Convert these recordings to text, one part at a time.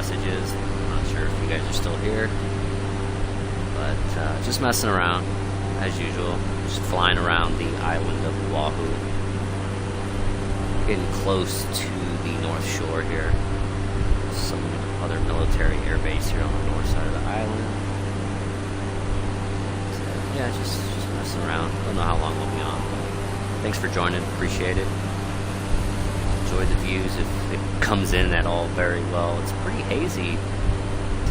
messages. I'm not sure if you guys are still here, but just messing around as usual. Just flying around the island of Oahu, getting close to the North Shore here. Some other military air base here on the north side of the island. So, yeah, just messing around. Don't know how long we'll be on. Thanks for joining. Appreciate it. Enjoy the views if it comes in at all very well. It's pretty hazy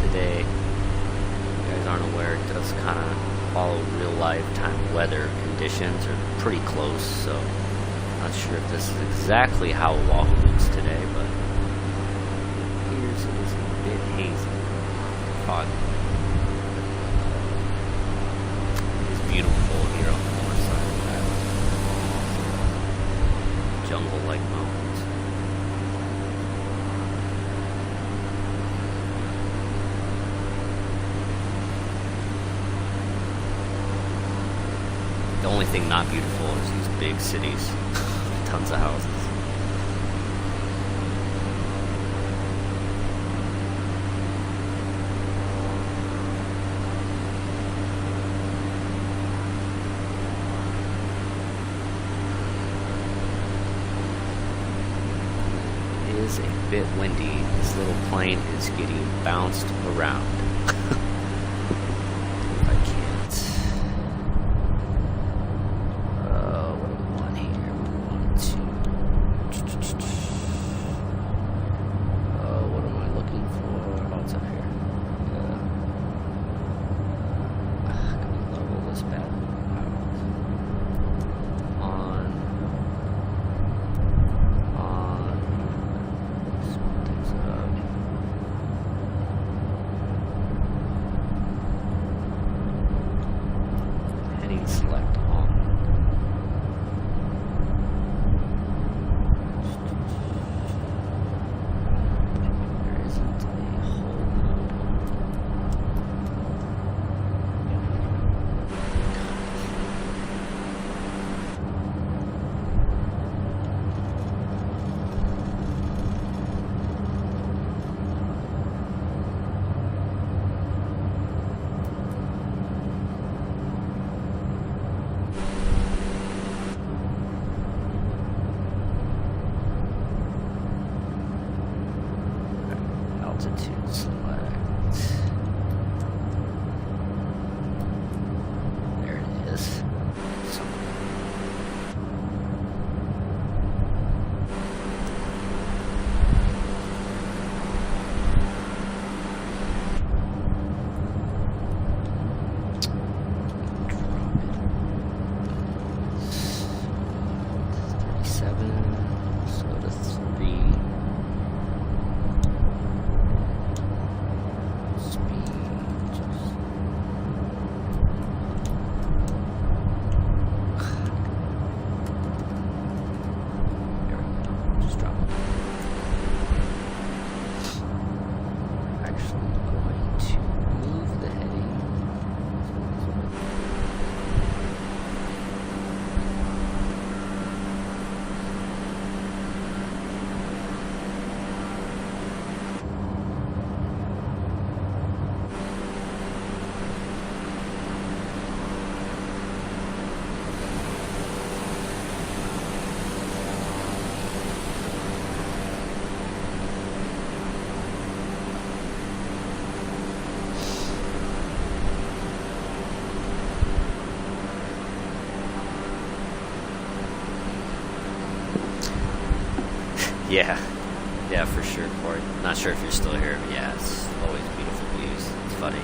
today. If you guys aren't aware, it does kind of follow real lifetime weather conditions, or pretty close, so not sure if this is exactly how Oahu looks today, but here's it is a bit hazy. Foggy. It is beautiful here on the north side of the island. Jungle-like mountains. The only thing not beautiful is these big cities. Tons of houses. It is a bit windy. This little plane is getting bounced around. Select on. There isn't a whole altitude select. There it is. So, let's go to 3. Yeah, for sure, Corey. Not sure if you're still here, but yeah, it's always beautiful views. It's funny.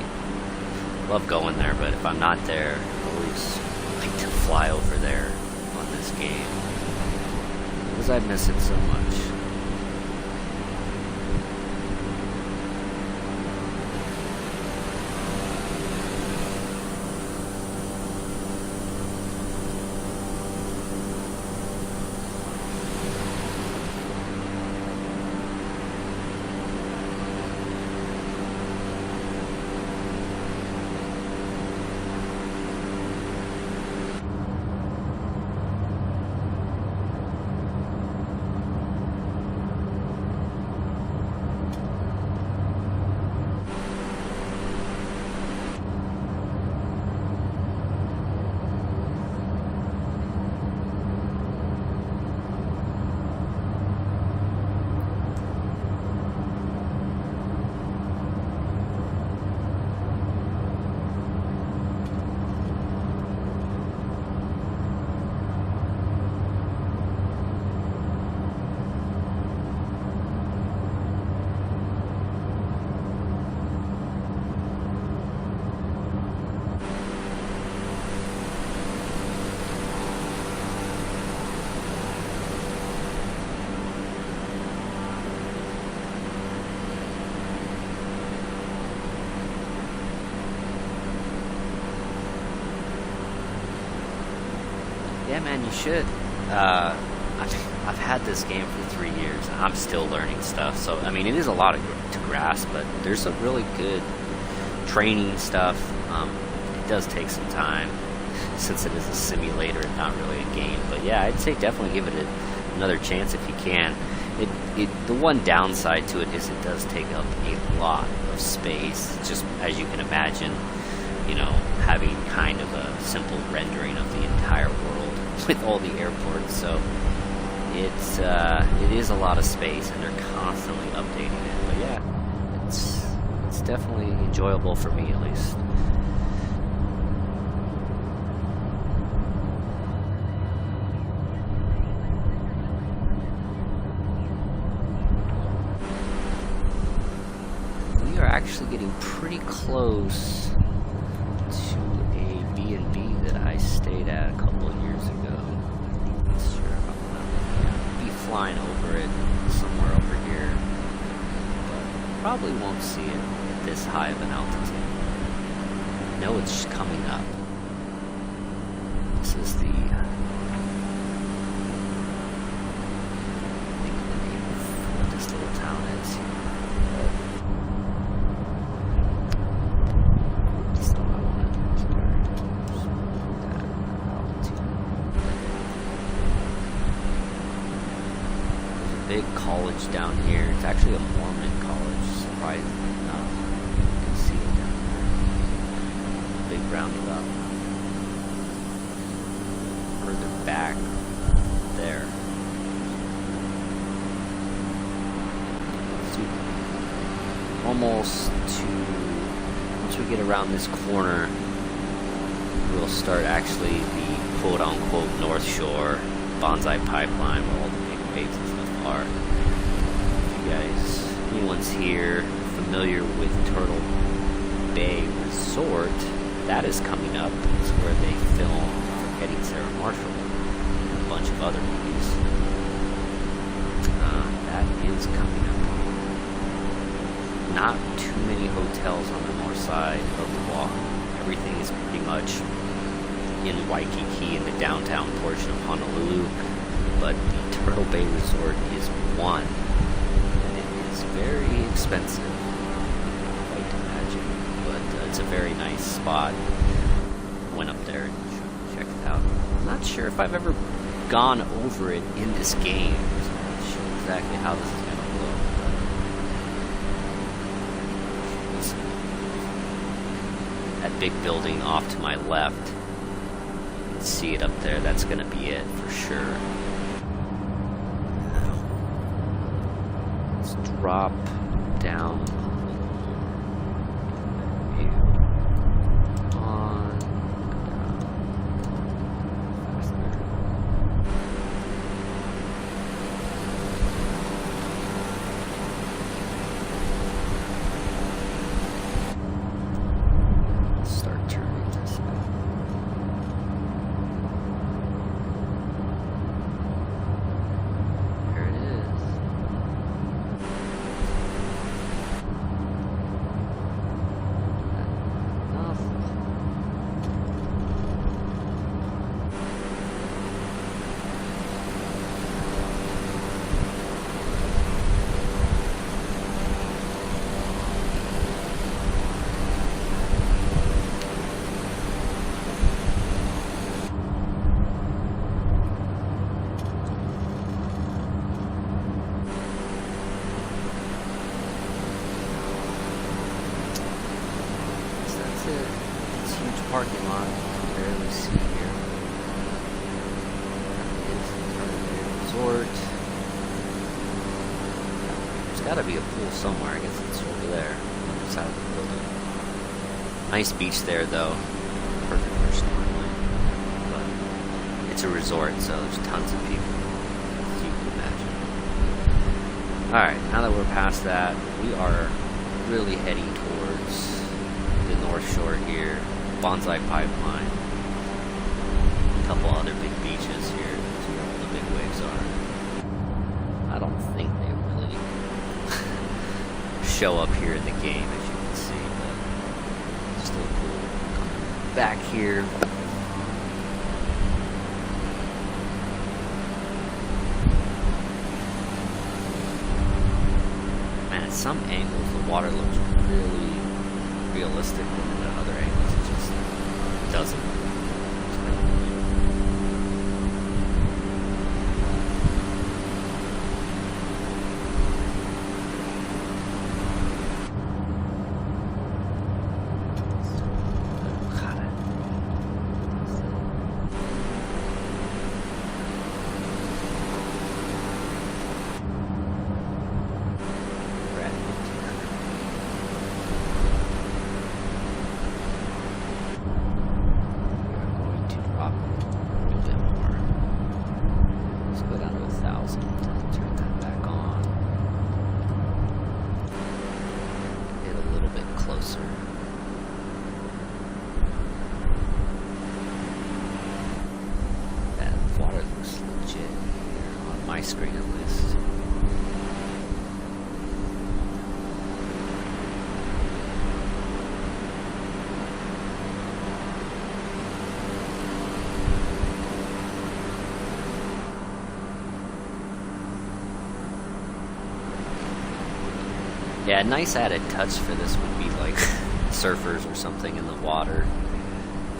Love going there, but if I'm not there, I always like to fly over there on this game, because I miss it so much. Yeah, man, you should. I've had this game for 3 years, and I'm still learning stuff. So, I mean, it is a lot to grasp, but there's some really good training stuff. It does take some time, since it is a simulator and not really a game. But yeah, I'd say definitely give it another chance if you can. The one downside to it is it does take up a lot of space, just as you can imagine, you know, having kind of a simple rendering of the entire world with all the airports. So it is a lot of space, and they're constantly updating it. But yeah, it's definitely enjoyable for me, at least. We are actually getting pretty close to a B&B that I stayed at a couple of years ago. Not sure about that. Be flying over it somewhere over here, but probably won't see it at this high of an altitude. I know it's coming up. This is the name of what this little town is. Big college down here. It's actually a Mormon college, surprisingly enough. You can see it down there. Big roundabout. Further back there. So almost to, once we get around this corner, we'll start actually the quote-unquote North Shore Bonsai Pipeline, where all the big waves and stuff are. If you guys, anyone's here familiar with Turtle Bay Resort, that is coming up. It's where they film Forgetting Sarah Marshall and a bunch of other movies. That is coming up. Not too many hotels on the north side of the walk. Everything is pretty much in Waikiki in the downtown portion of Honolulu, but the Turtle Bay Resort is one, and it is very expensive, quite to imagine, but it's a very nice spot. Went up there and checked it out. I'm not sure if I've ever gone over it in this game, so I'm not sure exactly how this is going to look. That big building off to my left, see it up there. That's gonna be it for sure. Let's drop down view on start turning this way. Parking lot, you can barely see here. That is the Turtle Bay Resort. There's got to be a pool somewhere. I guess it's over there, on the other side of the building. Nice beach there, though. Perfect for snorkeling. But it's a resort, so there's tons of people, as you can imagine. Alright, now that we're past that, we are really heading towards the North Shore here. Bonsai Pipeline. A couple other big beaches here. That's where all the big waves are. I don't think they really show up here in the game, as you can see, but still cool. Coming back here. some angles the water looks really realistic, and at other angles it just doesn't. My screen at least. Yeah, a nice added touch for this would be like surfers or something in the water.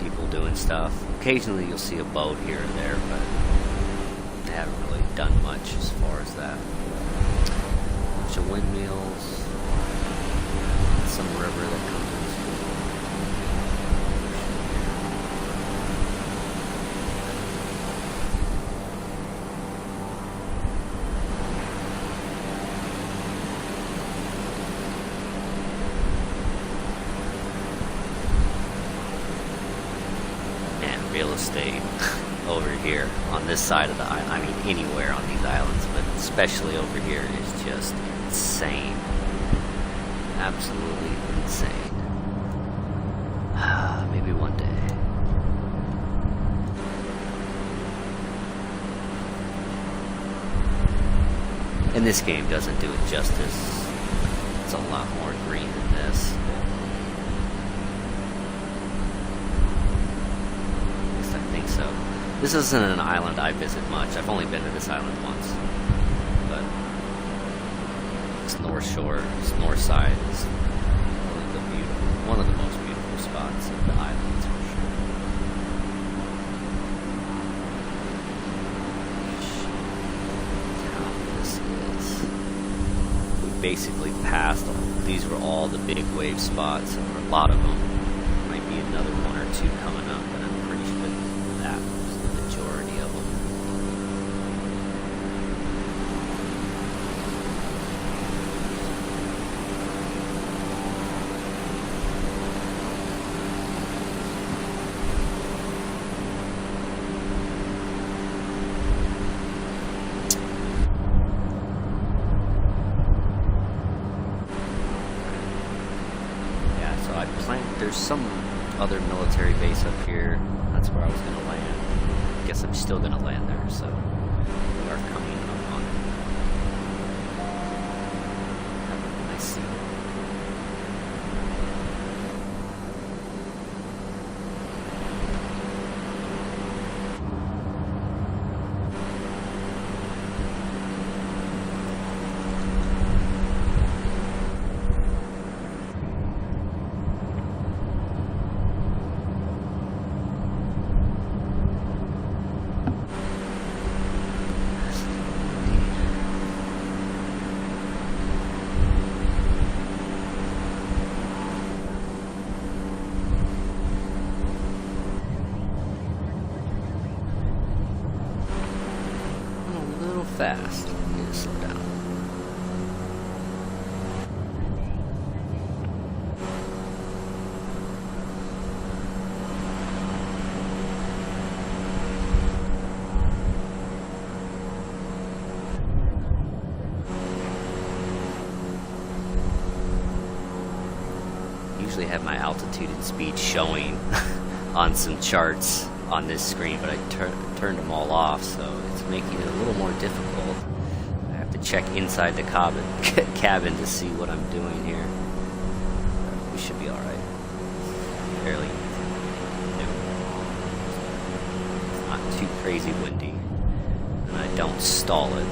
People doing stuff. Occasionally you'll see a boat here and there, but they haven't really done much as far as that. A bunch of windmills, some river that comes in. And real estate over here on this side of the island. I mean, anywhere on these islands, but especially over here is just insane. Absolutely insane. Maybe one day. And this game doesn't do it justice. It's a lot more green than this. At least I think so. This isn't an island I visit much. I've only been to this island once. But it's North Shore, it's North Side. It's one of the most beautiful spots of the islands for sure. Town this is. We basically passed them. These were all the big wave spots. There were a lot of them. Might be another one or two coming up, but I'm pretty sure that was the majority of them. There's some other military base up here. That's where I was going to land. I guess I'm still going to land there, so we are coming up on it. Have a nice scene. Fast. I need to slow down. Usually have my altitude and speed showing on some charts on this screen, but I turned them all off, so it's making it a little more difficult. I have to check inside the cabin to see what I'm doing here. We should be alright. Fairly new. It's not too crazy windy, and I don't stall it.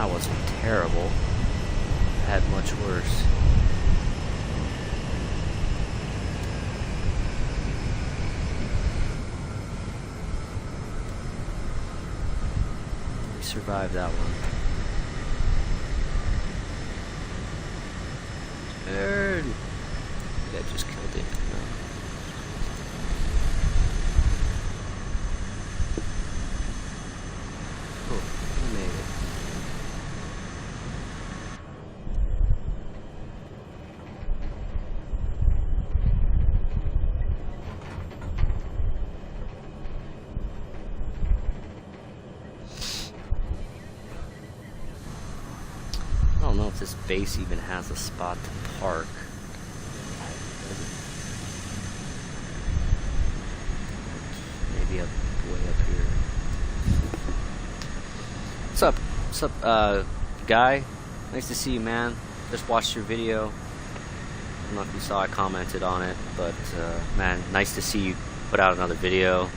That wasn't terrible. Had much worse. We survived that one. Turn! I just killed it. No. Oh, we made it. I don't know if this base even has a spot to park. Maybe up way up here. What's up, guy? Nice to see you, man. Just watched your video. I don't know if you saw I commented on it, but man, nice to see you put out another video.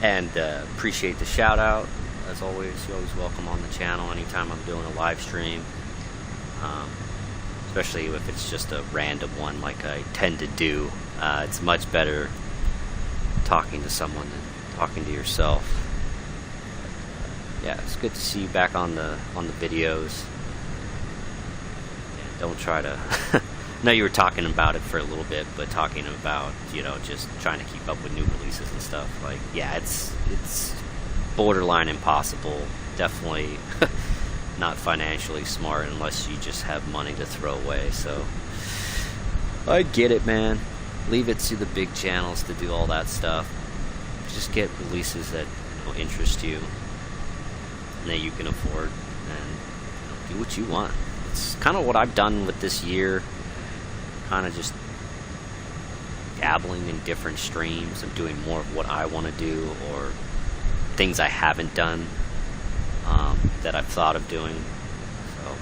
And appreciate the shout out. As always, you're always welcome on the channel anytime I'm doing a live stream. Especially if it's just a random one like I tend to do. It's much better talking to someone than talking to yourself. Yeah, it's good to see you back on the videos. And don't try to I know you were talking about it for a little bit, but talking about, you know, just trying to keep up with new releases and stuff. Like, yeah, it's borderline impossible. Definitely not financially smart unless you just have money to throw away. So I get it, man. Leave it to the big channels to do all that stuff. Just get releases that, you know, interest you and that you can afford, and do what you want. It's kind of what I've done with this year. Kind of just dabbling in different streams. I'm doing more of what I want to do, or things I haven't done that I've thought of doing. So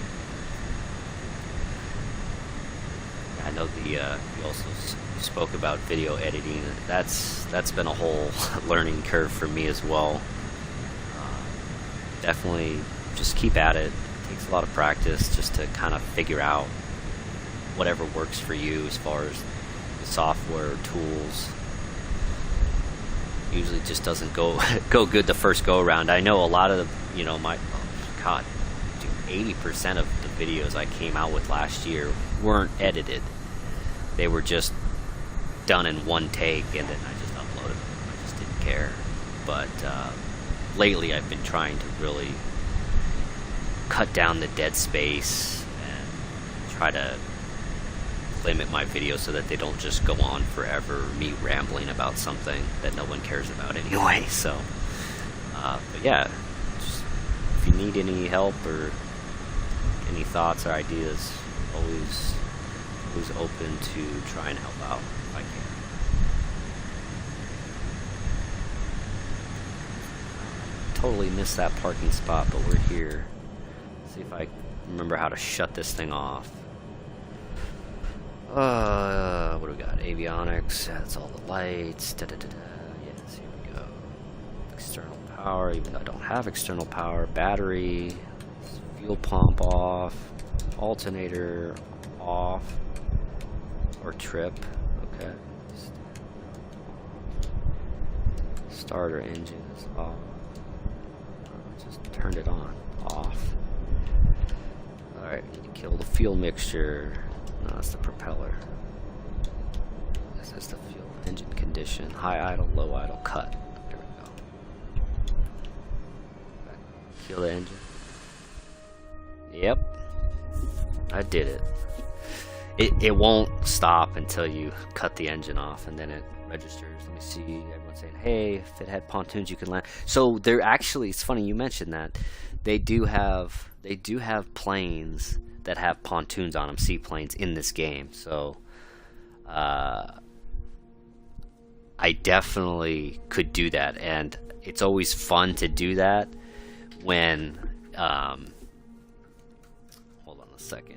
I know you also spoke about video editing. That's been a whole learning curve for me as well. Definitely just keep at it. It takes a lot of practice just to kind of figure out whatever works for you as far as the software tools. Usually just doesn't go good the first go around. I know a lot of the, you know, my, oh god, dude, 80% of the videos I came out with last year weren't edited. They were just done in one take, and then I just uploaded them. I just didn't care. But lately I've been trying to really cut down the dead space and try to limit my videos so that they don't just go on forever, me rambling about something that no one cares about anyway. So but yeah, just, if you need any help or any thoughts or ideas, always open to try and help out if I can. Totally missed that parking spot, but we're here. Let's see if I remember how to shut this thing off. What do we got? Avionics. That's all the lights. Yes, here we go. External power, even though I don't have external power. Battery. Fuel pump off. Alternator off. Or trip. Okay. Starter engine is off. Just turned it on. Off. Alright, need to kill the fuel mixture. No, that's the propeller. This is the fuel engine condition. High idle, low idle, cut. There we go. Kill the engine. Yep. I did it. It won't stop until you cut the engine off, and then it registers. Let me see. Everyone's saying, hey, if it had pontoons, you could land. So they're actually, it's funny you mentioned that. They do have planes that have pontoons on them, seaplanes in this game. So I definitely could do that, and it's always fun to do that when hold on a second.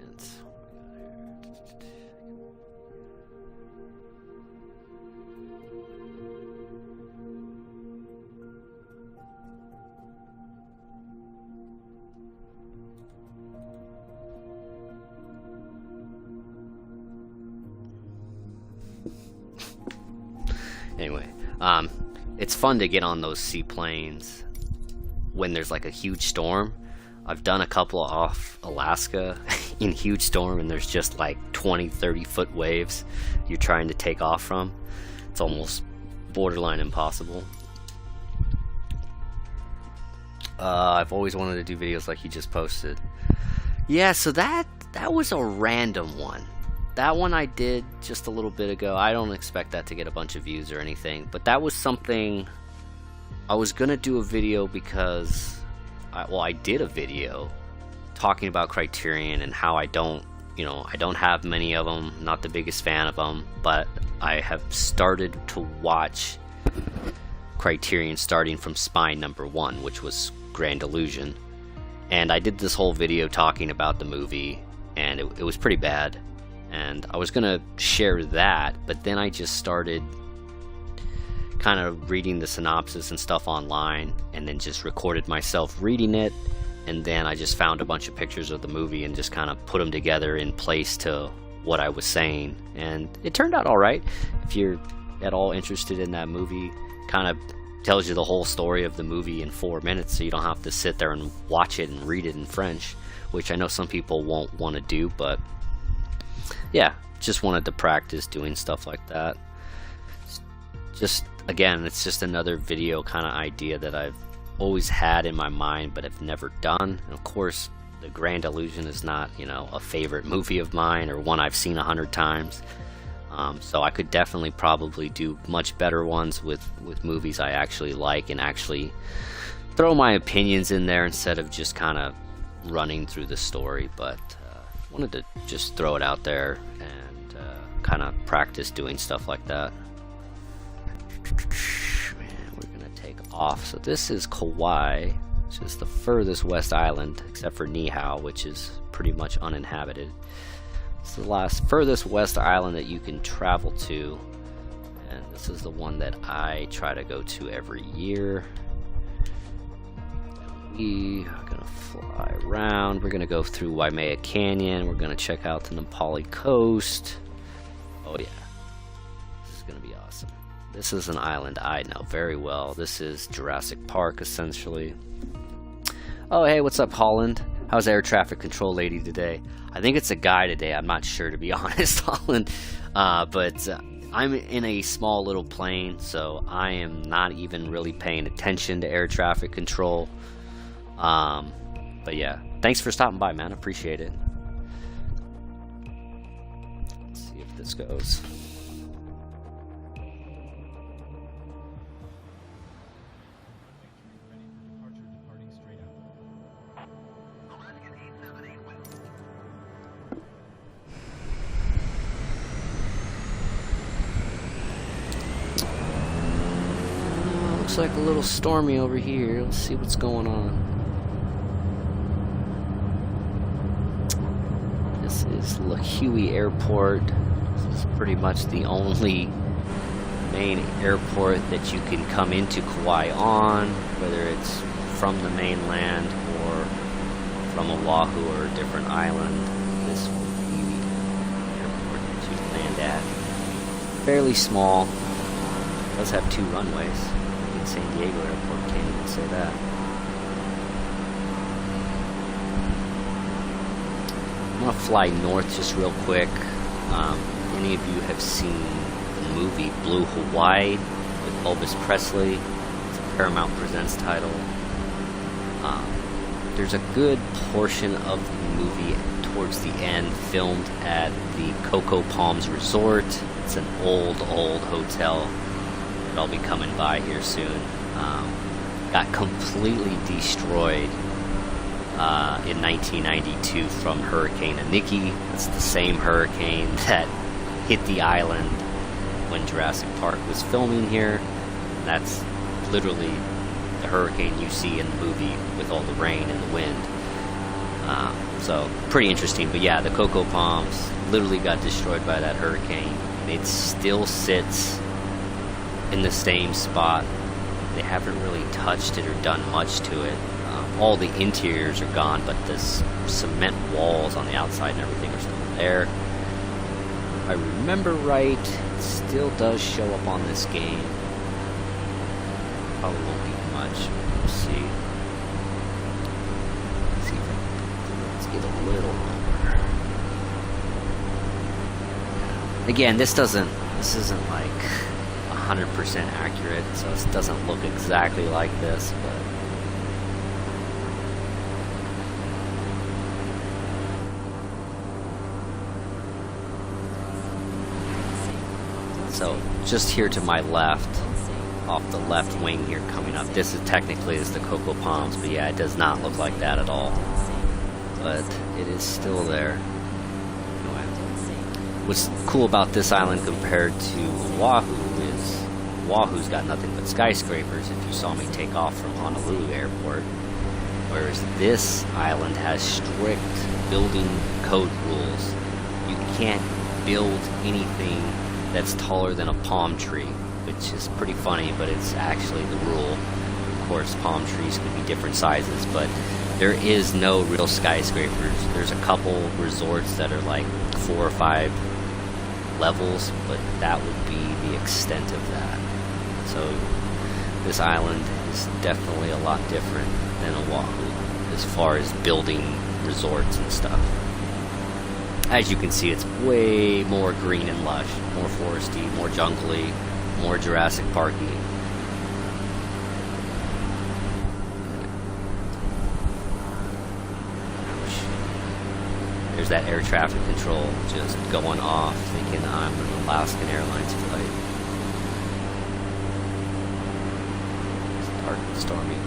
Anyway, it's fun to get on those seaplanes when there's like a huge storm. I've done a couple off Alaska in huge storm, and there's just like 20-30 foot waves you're trying to take off from. It's almost borderline impossible. I've always wanted to do videos like you just posted. Yeah, so that was a random one. That one I did just a little bit ago. I don't expect that to get a bunch of views or anything, but that was something I was gonna do a video because I did a video talking about Criterion and how I don't have many of them, not the biggest fan of them, but I have started to watch Criterion starting from Spine number 1, which was Grand Illusion. And I did this whole video talking about the movie, and it was pretty bad. And I was gonna share that, but then I just started kind of reading the synopsis and stuff online, and then just recorded myself reading it, and then I just found a bunch of pictures of the movie and just kind of put them together in place to what I was saying, and it turned out alright. If you're at all interested in that movie, kind of tells you the whole story of the movie in 4 minutes, so you don't have to sit there and watch it and read it in French, which I know some people won't want to do, but yeah, just wanted to practice doing stuff like that. Just again, it's just another video kind of idea that I've always had in my mind but have never done. And of course, The Grand Illusion is not, a favorite movie of mine or one I've seen 100 times. So I could definitely probably do much better ones with movies I actually like, and actually throw my opinions in there instead of just kind of running through the story. But wanted to just throw it out there and kind of practice doing stuff like that. Man, we're gonna take off. So this is Kauai, which is the furthest west island except for Niihau, which is pretty much uninhabited. It's the furthest west island that you can travel to, and this is the one that I try to go to every year. We are gonna fly around. We're gonna go through Waimea Canyon. We're gonna check out the Nepali coast. Oh yeah, this is gonna be awesome. This is an island I know very well. This is Jurassic Park, essentially. Oh hey, what's up, Holland? How's air traffic control lady today? I think it's a guy today. I'm not sure, to be honest, Holland. But I'm in a small little plane, so I am not even really paying attention to air traffic control. But yeah, thanks for stopping by, man. Appreciate it. Let's see if this goes. Looks like a little stormy over here. Let's see what's going on. This is Lahui Airport. This is pretty much the only main airport that you can come into Kauai on, whether it's from the mainland or from Oahu or a different island. This will be the airport that you land at. Fairly small. It does have 2 runways. San Diego Airport, can't even say that. I'm gonna fly north just real quick. Any of you have seen the movie Blue Hawaii with Elvis Presley? It's a Paramount Presents title. There's a good portion of the movie towards the end filmed at the Coco Palms Resort. It's an old hotel. I'll be coming by here soon. Got completely destroyed in 1992 from Hurricane Iniki. It's the same hurricane that hit the island when Jurassic Park was filming here. That's literally the hurricane you see in the movie with all the rain and the wind. So pretty interesting. But yeah, the Coco Palms literally got destroyed by that hurricane. It still sits in the same spot. They haven't really touched it or done much to it. All the interiors are gone, but the cement walls on the outside and everything are still there. I remember right, it still does show up on this game. Probably won't be much. We'll see. Let's get a little lower. Again, this isn't like 100% accurate, so it doesn't look exactly like this, but so just here to my left, off the left wing here coming up, this is technically the cocoa palms, but yeah, it does not look like that at all, but it is still there. Anyway, what's cool about this island compared to Oahu is Oahu's got nothing but skyscrapers if you saw me take off from Honolulu Airport, whereas this island has strict building code rules. You can't build anything that's taller than a palm tree, which is pretty funny, but it's actually the rule. Of course, palm trees could be different sizes, but there is no real skyscrapers. There's a couple resorts that are like 4 or 5 levels, but that would be the extent of that. So this island is definitely a lot different than Oahu as far as building resorts and stuff. As you can see, it's way more green and lush, more foresty, more jungly, more Jurassic Parky. There's that air traffic control just going off, thinking I'm an Alaskan Airlines flight. It's dark and stormy.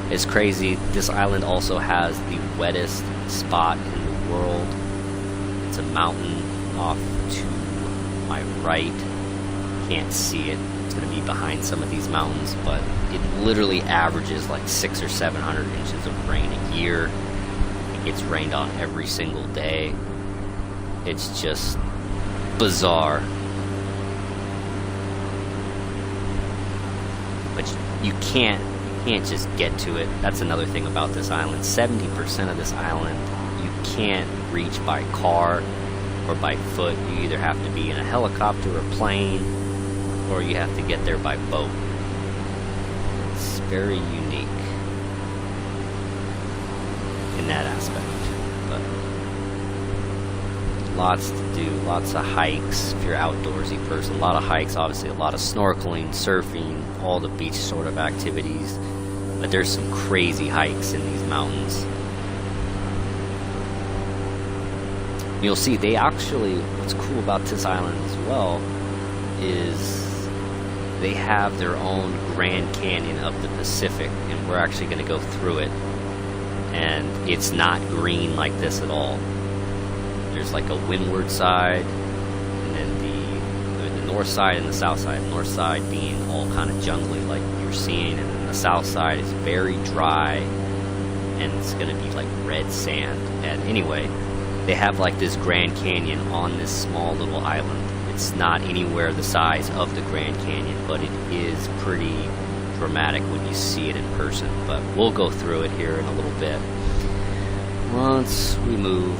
It's crazy. This island also has the wettest spot in the world. It's a mountain off to my right. Can't see it. It's going to be behind some of these mountains, but it literally averages like 600 or 700 inches of rain a year. It gets rained on every single day. It's just bizarre. But you can't just get to it. That's another thing about this island. 70% of this island you can't reach by car or by foot. You either have to be in a helicopter or plane, or you have to get there by boat. It's very unique in that aspect. But lots to do, lots of hikes if you're an outdoorsy person. A lot of hikes, obviously a lot of snorkeling, surfing, all the beach sort of activities. But there's some crazy hikes in these mountains. You'll see they actually, what's cool about this island as well is they have their own Grand Canyon of the Pacific, and we're actually going to go through it. And it's not green like this at all. There's like a windward side, and then the north side and the south side. The north side being all kind of jungly like you're seeing, and then the south side is very dry, and it's going to be like red sand. And anyway, they have like this Grand Canyon on this small little island. It's not anywhere the size of the Grand Canyon, but it is pretty dramatic when you see it in person. But we'll go through it here in a little bit once we move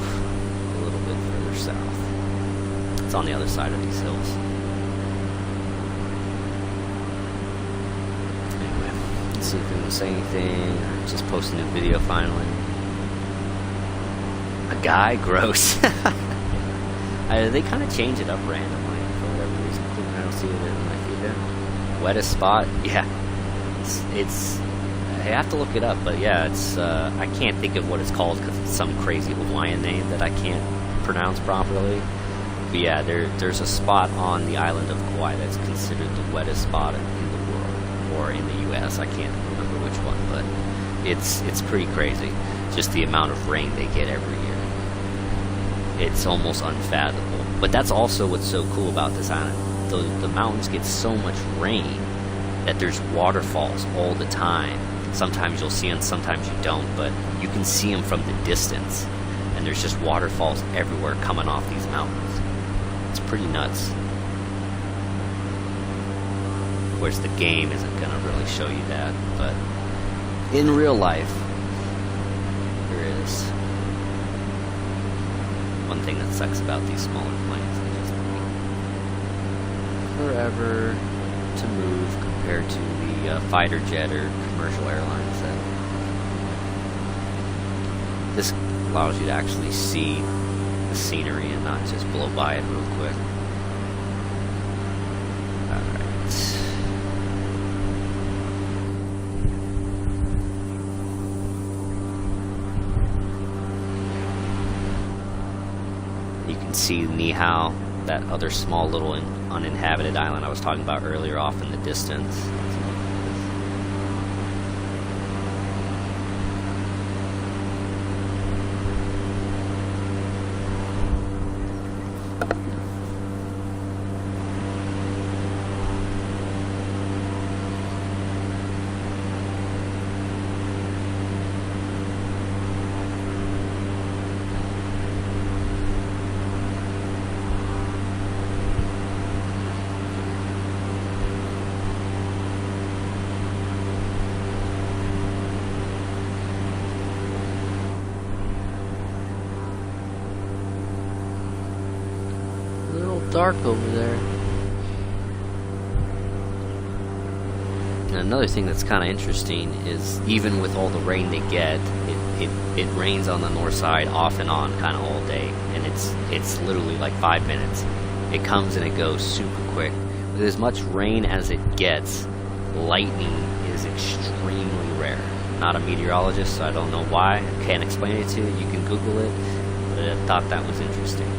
a little bit further south. It's on the other side of these hills. Anyway, let's see if we can say anything. Just posting a video finally. A guy? Gross. They kind of change it up randomly for whatever reason. I don't see it in my feed there. Wettest spot? Yeah. It's I have to look it up, but yeah, it's I can't think of what it's called because it's some crazy Hawaiian name that I can't pronounce properly. But yeah, there's a spot on the island of Kauai that's considered the wettest spot in the world, or in the U.S. I can't remember which one, but it's pretty crazy. Just the amount of rain they get every year. It's almost unfathomable. But that's also what's so cool about this island. The mountains get so much rain that there's waterfalls all the time. Sometimes you'll see them, sometimes you don't, but you can see them from the distance. And there's just waterfalls everywhere coming off these mountains. It's pretty nuts. Of course, the game isn't going to really show you that, but in real life, there is. one thing that sucks about these smaller planes. They just take forever to move compared to the fighter jet or commercial airlines. This allows you to actually see the scenery and not just blow by it real quick. Alright. You can see Niihau, that other small little uninhabited island I was talking about earlier, off in the distance. Dark over there. And another thing that's kind of interesting is, even with all the rain they get, it rains on the north side off and on kind of all day, and it's literally like 5 minutes. It comes and it goes super quick. With as much rain as it gets, lightning is extremely rare. I'm not a meteorologist, so I don't know why. I can't explain it to you. You can Google it, but I thought that was interesting.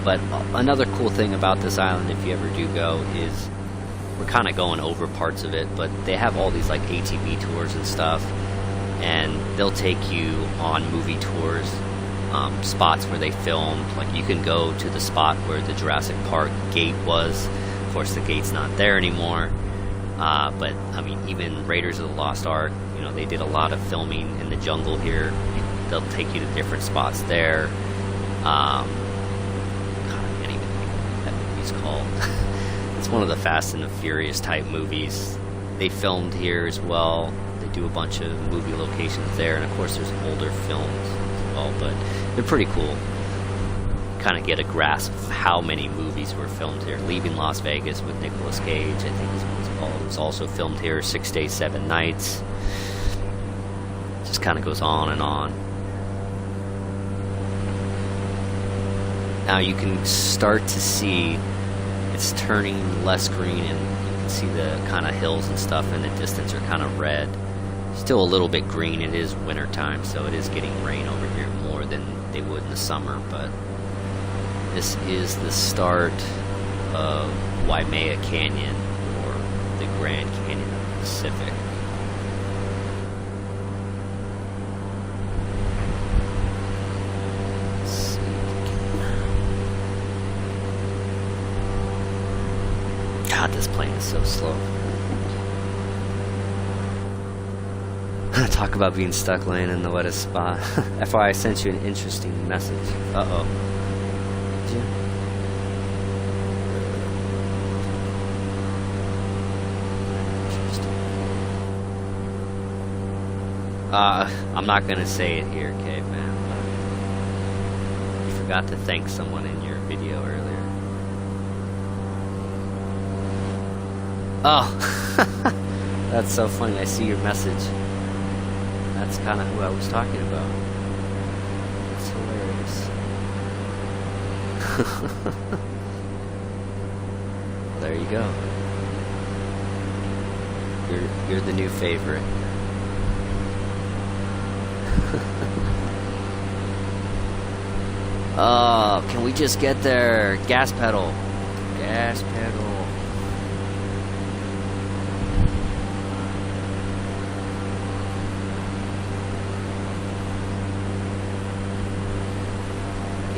But another cool thing about this island, if you ever do go, is we're kind of going over parts of it, but they have all these like ATV tours and stuff, and they'll take you on movie tours, spots where they filmed. Like, you can go to the spot where the Jurassic Park gate was. Of course, the gate's not there anymore, but I mean, even Raiders of the Lost Ark, you know, they did a lot of filming in the jungle here. They'll take you to different spots there. Called. It's one of the Fast and the Furious type movies. They filmed here as well. They do a bunch of movie locations there, and of course there's older films as well, but they're pretty cool. Kind of get a grasp of how many movies were filmed here. Leaving Las Vegas with Nicolas Cage, I think is what it's called. It was also filmed here. 6 Days, 7 Nights. Just kind of goes on and on. Now you can start to see it's turning less green, and you can see the kind of hills and stuff in the distance are kind of red. Still a little bit green. It is winter time, so it is getting rain over here more than they would in the summer, but this is the start of Waimea Canyon, or the Grand Canyon of the Pacific. God, this plane is so slow. Talk about being stuck laying in the wettest spot. FYI, I sent you an interesting message. Uh-oh. Did you? I'm not gonna say it here, Caveman, but you forgot to thank someone in your video earlier. Oh, that's so funny. I see your message. That's kind of who I was talking about. That's hilarious. There you go. You're the new favorite. Oh, can we just get there? Gas pedal. Gas pedal.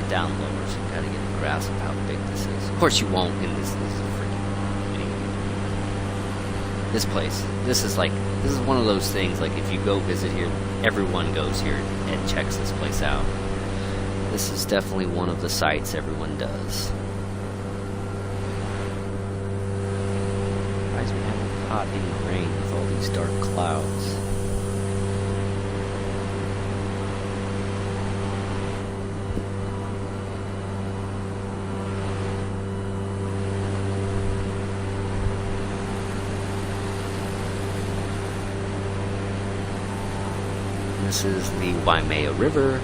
Down lower, so you gotta get a grasp of how big this is. Of course you won't in this freaking video. This place, this is one of those things, like, if you go visit here, everyone goes here and checks this place out. This is definitely one of the sites everyone does. surprised we haven't caught any rain with all these dark clouds. This is the Waimea River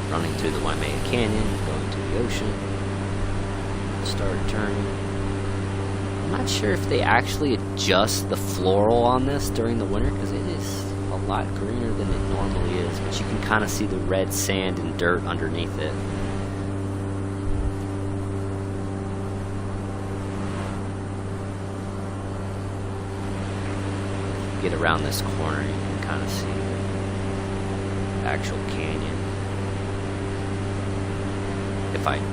running through the Waimea Canyon, going to the ocean. Start turning. I'm not sure if they actually adjust the floral on this during the winter, because it is a lot greener than it normally is, but you can kind of see the red sand and dirt underneath it. Get around this corner, you can kind of see the actual canyon. If I'm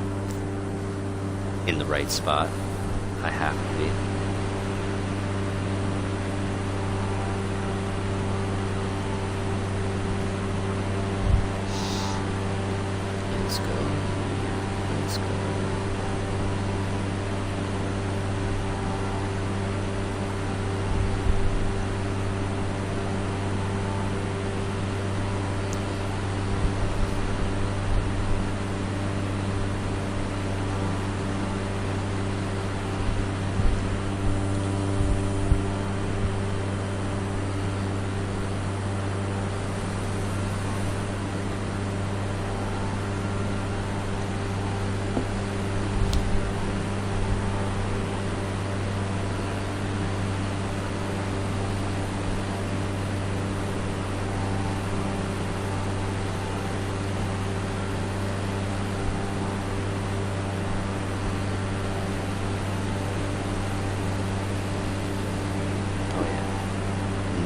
in the right spot, I have to be. Let's go. Let's go.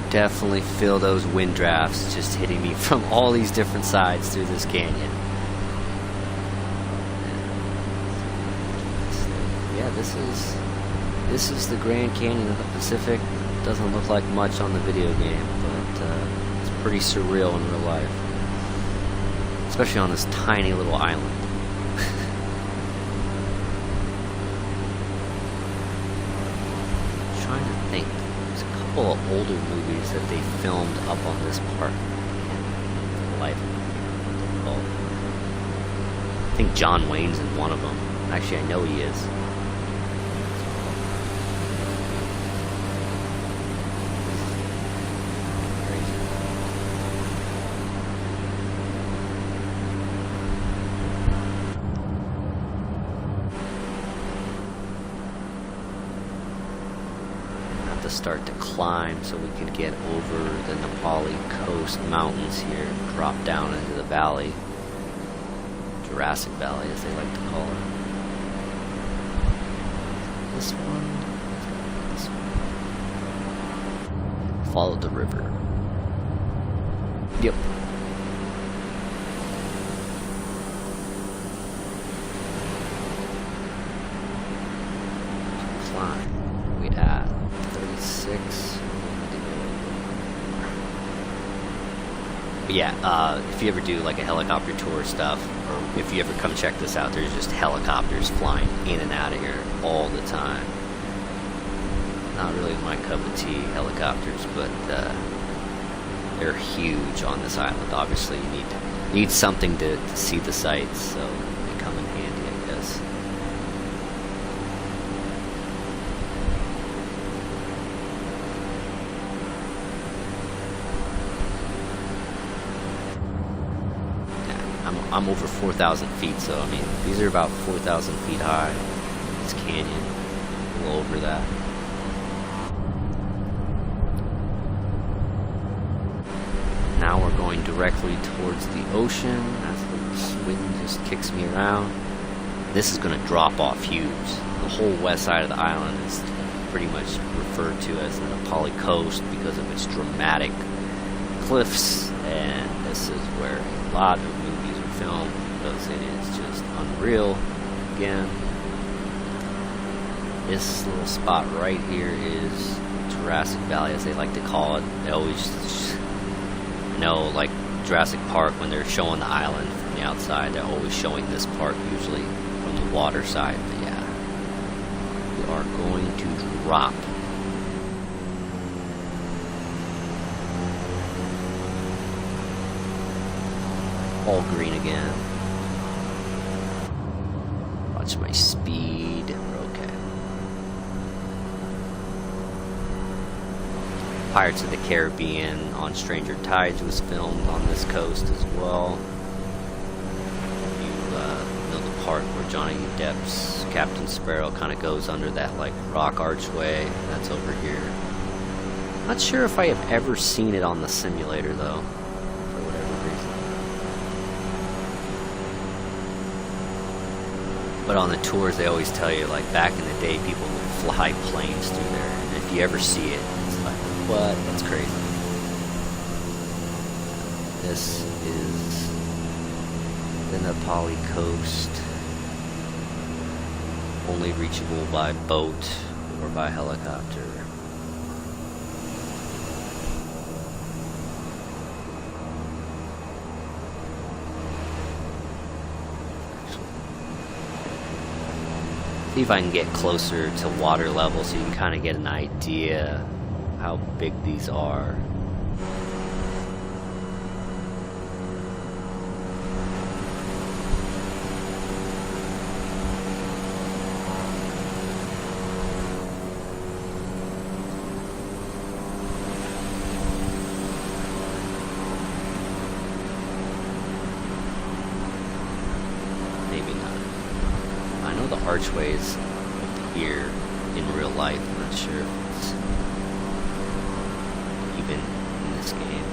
Definitely feel those wind drafts just hitting me from all these different sides through this canyon. Yeah, this is the Grand Canyon of the Pacific. Doesn't look like much on the video game, but it's pretty surreal in real life, especially on this tiny little island. Trying to think. Couple of older movies that they filmed up on this park. Life. I think John Wayne's in one of them. Actually, I know he is. Start to climb so we could get over the Nepali coast mountains here, drop down into the valley, Jurassic Valley as they like to call it. This one. Follow the river. Yep. Climb. We at 36. But yeah, if you ever do like a helicopter tour stuff, or if you ever come check this out, there's just helicopters flying in and out of here all the time. Not really my cup of tea, helicopters, but they're huge on this island. Obviously, you need something to see the sights, so they come in handy, I guess. I'm over 4,000 feet, so I mean, these are about 4,000 feet high. This canyon, a little over that. Now we're going directly towards the ocean as the wind just kicks me around. This is going to drop off huge. The whole west side of the island is pretty much referred to as the Nepali coast because of its dramatic cliffs, and this is where a lot of movies are filmed because it is just unreal. Again, this little spot right here is Jurassic Valley, as they like to call it. They always know, like Jurassic Park, when they're showing the island from the outside, they're always showing this part usually from the water side. But yeah, we are going to drop all green again. Watch my speed. We're okay. Pirates of the Caribbean on Stranger Tides was filmed on this coast as well. You know the part where Johnny Depp's Captain Sparrow kind of goes under that like rock archway. That's over here. Not sure if I have ever seen it on the simulator though, for whatever reason. But on the tours they always tell you, like back in the day people would fly planes through there, and if you ever see it, it's like, what? That's crazy. This is the Nepali coast, only reachable by boat or by helicopter. See if I can get closer to water level so you can kind of get an idea how big these are. Maybe not. I know the archway is here in real life. I'm not sure if it's even in this game.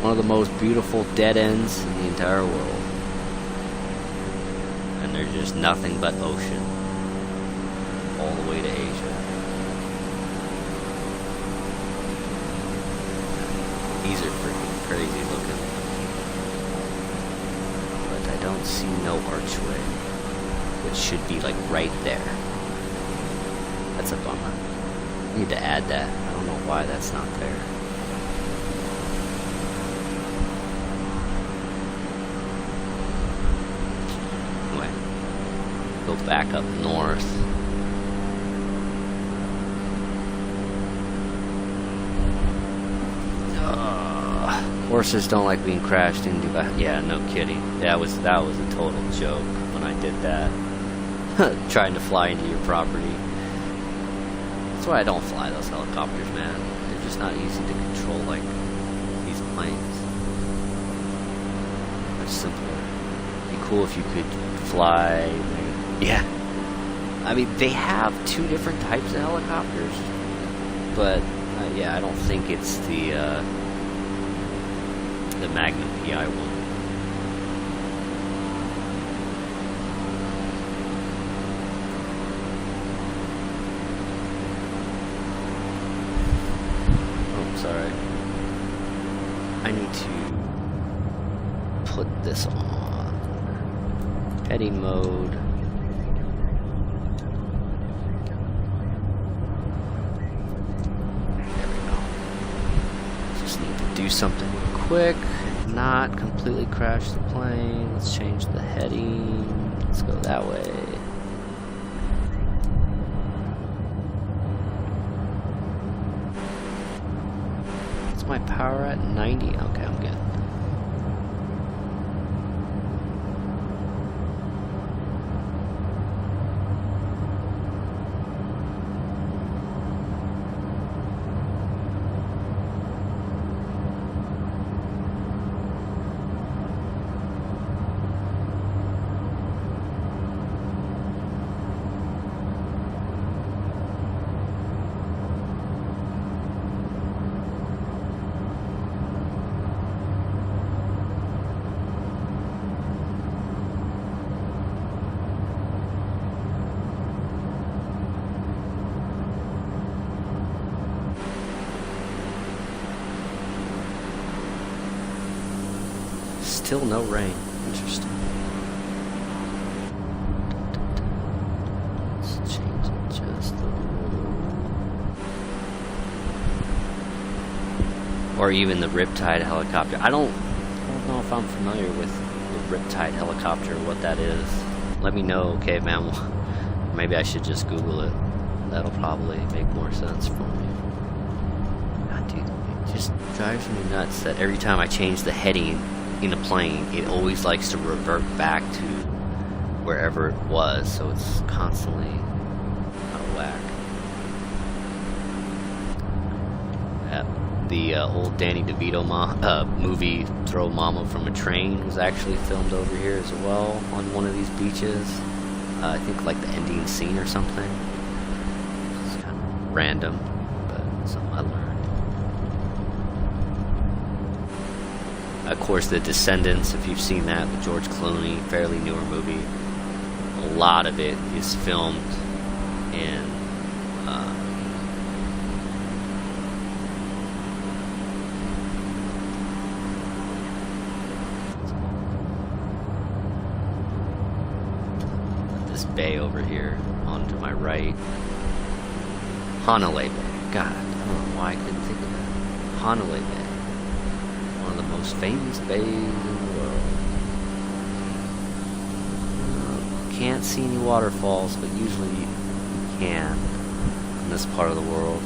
One of the most beautiful dead ends in the entire world. And there's just nothing but ocean all the way to Asia. These are freaking crazy looking. But I don't see no archway, which should be like right there. That's a bummer. I need to add that. I don't know why that's not there. Anyway, go back up north. Horses don't like being crashed into by... Yeah, no kidding. That was a total joke when I did that. Trying to fly into your property. That's why I don't fly those helicopters, man. They're just not easy to control like these planes. Much simpler. It'd be cool if you could fly... Yeah. I mean, they have two different types of helicopters. But, yeah, I don't think it's the Magnum PI one. Oh, sorry. I need to put this on heading mode. There we go. Just need to do something real quick. Not completely crash the plane. Let's change the heading. Let's go that way. What's my power at? 90? Okay, I'm good. Still no rain. Interesting. Let's change it just a little. Or even the Riptide helicopter. I don't know if I'm familiar with the Riptide helicopter, what that is. Let me know, caveman. Maybe I should just Google it. That'll probably make more sense for me. God, dude, it just drives me nuts that every time I change the heading in a plane, it always likes to revert back to wherever it was, so it's constantly out of whack. The old Danny DeVito movie Throw Mama from a Train was actually filmed over here as well on one of these beaches. I think like the ending scene or something. It's kind of random, but something I learned. Of course, The Descendants, if you've seen that with George Clooney, fairly newer movie. A lot of it is filmed in this bay over here on to my right. Hanalei Bay. God, I don't know why I couldn't think of that. Hanalei Bay. One of the most famous bays in the world. Can't see any waterfalls, but usually you can in this part of the world.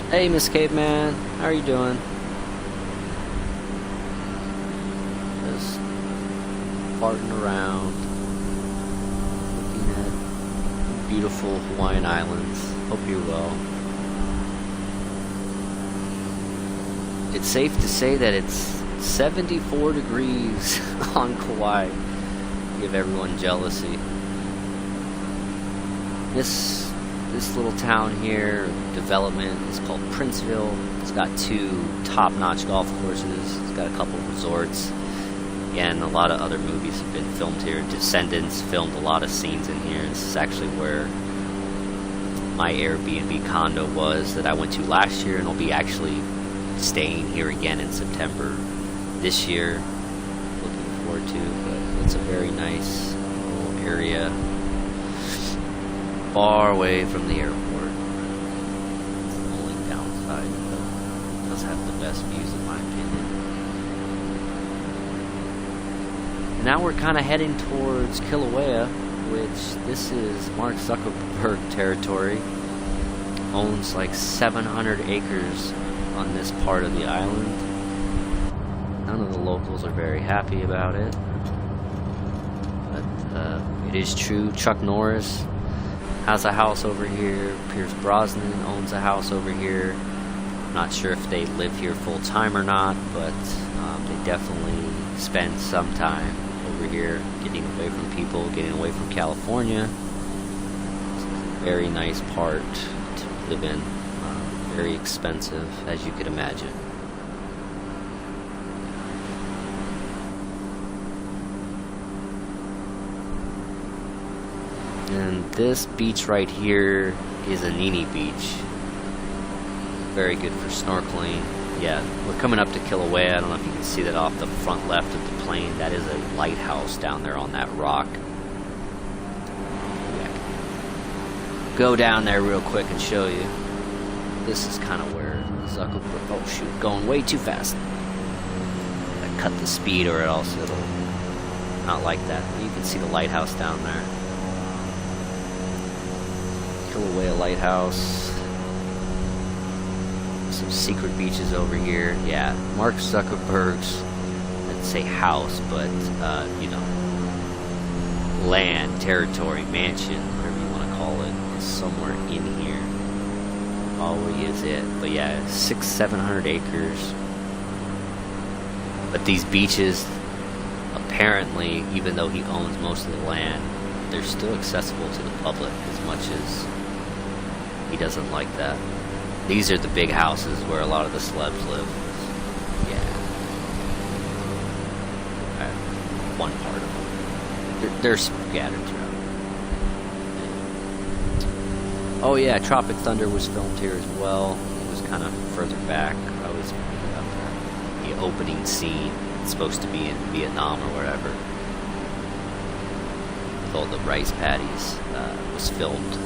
Hey, Miss Caveman, how are you doing? Just farting around, looking at beautiful Hawaiian islands. Hope you're well. It's safe to say that it's 74 degrees on Kauai. Give everyone jealousy. This little town here, development, is called Princeville. It's got 2 top-notch golf courses. It's got a couple resorts. And a lot of other movies have been filmed here. Descendants filmed a lot of scenes in here. This is actually where my Airbnb condo was that I went to last year, and I'll be actually staying here again in September this year. Looking forward to, but it's a very nice little area. Far away from the airport. It's the only downside, but it does have the best views in my opinion. Now we're kind of heading towards Kilauea, which this is Mark Zuckerberg territory. Owns like 700 acres on this part of the island. None of the locals are very happy about it. But it is true. Chuck Norris has a house over here. Pierce Brosnan owns a house over here. I'm not sure if they live here full time or not, but they definitely spend some time over here getting away from people, getting away from California. It's a very nice part to live in. Very expensive, as you could imagine. And this beach right here is Anini Beach. Very good for snorkeling. Yeah, we're coming up to Kilauea. I don't know if you can see that off the front left of the plane. That is a lighthouse down there on that rock. Yeah. Go down there real quick and show you. This is kind of where Zuckerberg... Oh shoot, going way too fast. I cut the speed or else it'll not like that. You can see the lighthouse down there. Kilauea Lighthouse. Some secret beaches over here. Yeah, Mark Zuckerberg's, let's say house, but you know, land, territory, mansion, whatever you want to call it, is somewhere in here. Probably is it. But yeah, 600-700 acres. But these beaches, apparently, even though he owns most of the land, they're still accessible to the public as much as he doesn't like that. These are the big houses where a lot of the celebs live. Yeah. One part of them. They're scattered throughout. Oh yeah, Tropic Thunder was filmed here as well. It was kind of further back. I was opening scene. It's supposed to be in Vietnam or wherever. With all the rice paddies, was filmed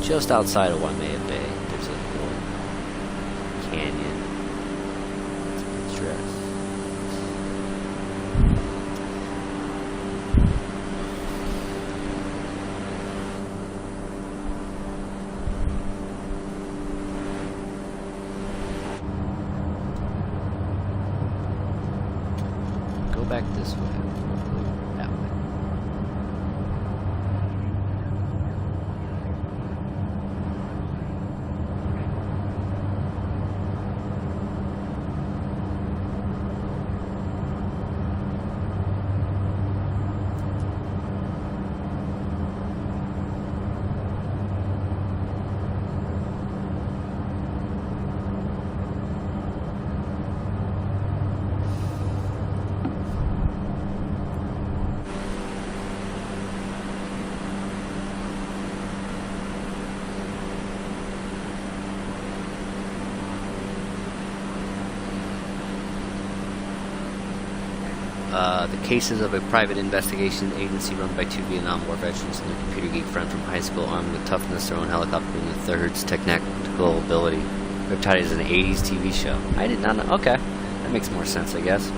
just outside of Waimea Bay. There's a little canyon. It's picturesque. Go back this way. That way. The cases of a private investigation agency run by 2 Vietnam War veterans and their computer geek friend from high school, armed with toughness, their own helicopter, and the third's technical ability. Riptide is an 80s TV show. I did not know. Okay, that makes more sense, I guess.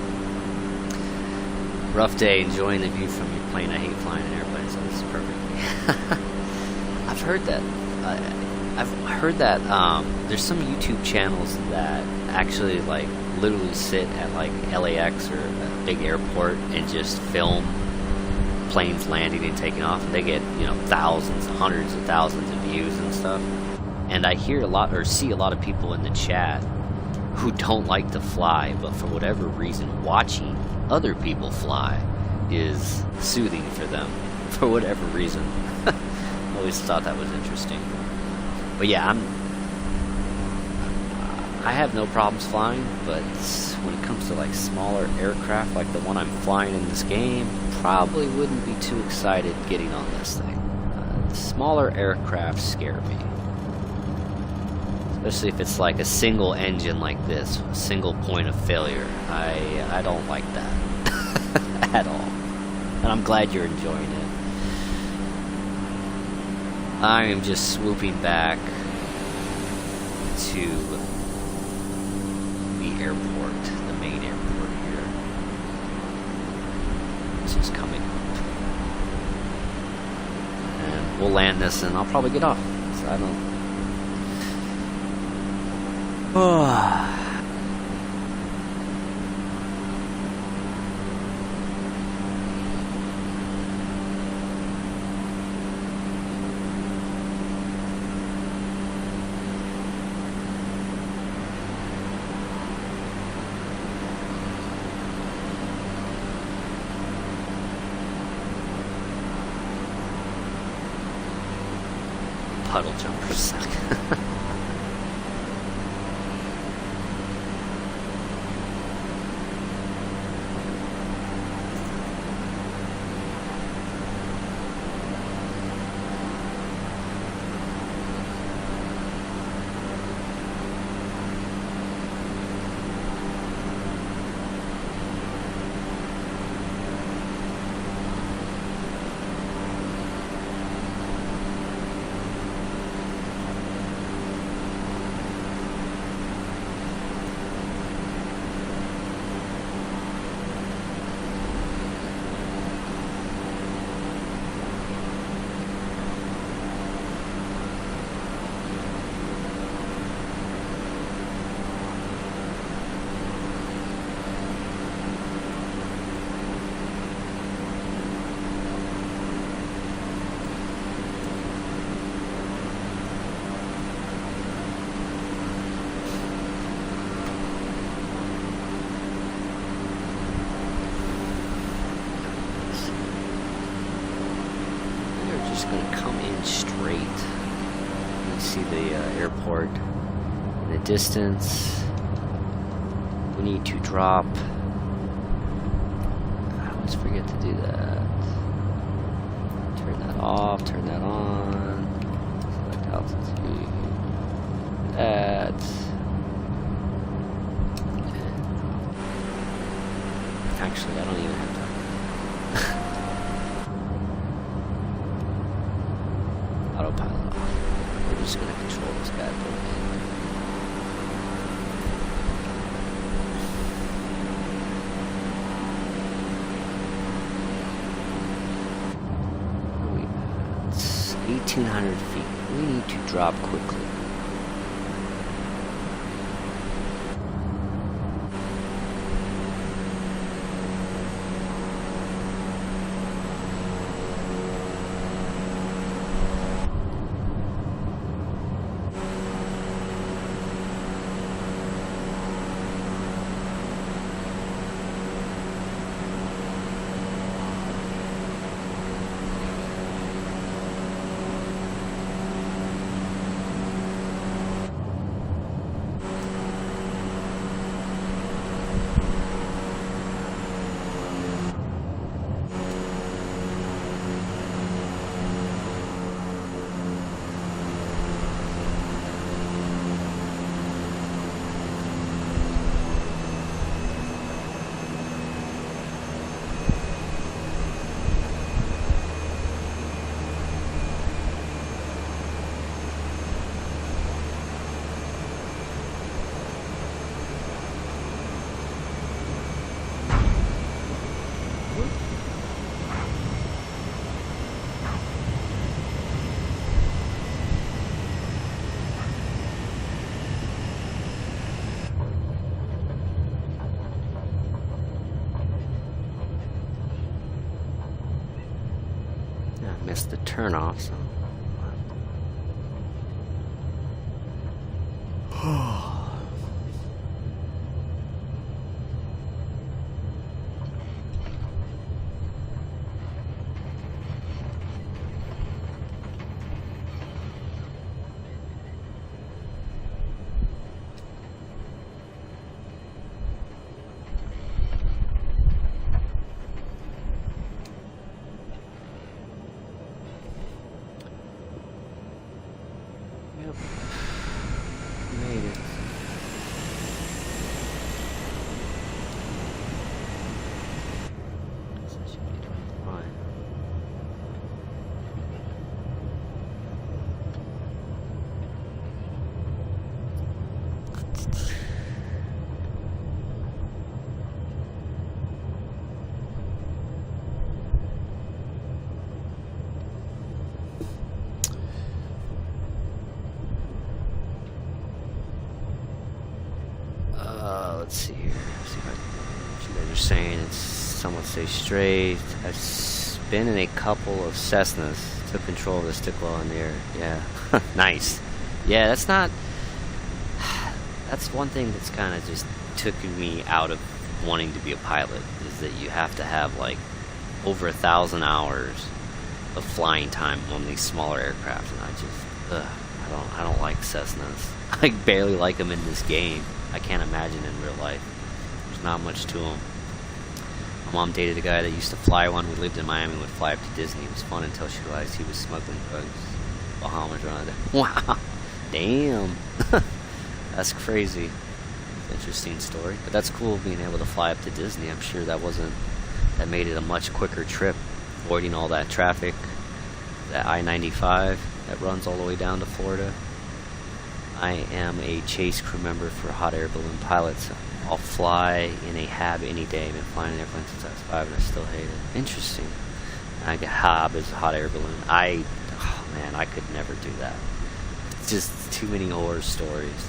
Rough day, enjoying the view from your plane. I hate flying in airplanes, so this is perfect. I've heard that there's some YouTube channels that actually like literally sit at like LAX or a big airport and just film planes landing and taking off, and they get, you know, thousands, hundreds of thousands of views and stuff. And I hear a lot, or see a lot of people in the chat who don't like to fly, but for whatever reason watching other people fly is soothing for them for whatever reason. I always thought that was interesting. But yeah, I have no problems flying, but when it comes to like smaller aircraft like the one I'm flying in this game, probably wouldn't be too excited getting on this thing. Smaller aircraft scare me. Especially if it's like a single engine like this, a single point of failure. I don't like that at all. And I'm glad you're enjoying it. I am just swooping back to the airport, the main airport here. This is coming up. And we'll land this and I'll probably get off. So I don't... puddle jumpers. Gonna come in straight. You can see the airport in the distance. We need to drop. I always forget to do that. Turn that off, turn that on. Select altitude. That. Actually, I don't even have to. Autopilot off. We're just gonna control this bad boy. Where are we at? It's 1,800 feet. We need to drop quickly. Missed the turn off, so. Yep. Made it. Guess I should be doing fine. Let's see here. See what you guys are saying. It's somewhat say straight. I've been in a couple of Cessnas. Took control of the stick while in the air. Yeah, nice. Yeah, that's not. That's one thing that's kind of just took me out of wanting to be a pilot. Is that you have to have like over 1,000 hours of flying time on these smaller aircraft, and I just, I don't like Cessnas. I barely like them in this game. I can't imagine in real life. There's not much to them. My mom dated a guy that used to fly one. We lived in Miami, would fly up to Disney. It was fun until she realized he was smuggling drugs. Bahamas around there. Wow. Damn. That's crazy. Interesting story. But that's cool being able to fly up to Disney. I'm sure that made it a much quicker trip, avoiding all that traffic. That I-95 that runs all the way down to Florida. I am a chase crew member for hot air balloon pilots. I'll fly in a HAB any day. I've been flying an airplane since I was 5 and I still hate it. Interesting. I get HAB is a hot air balloon. Oh man, I could never do that. It's just too many horror stories.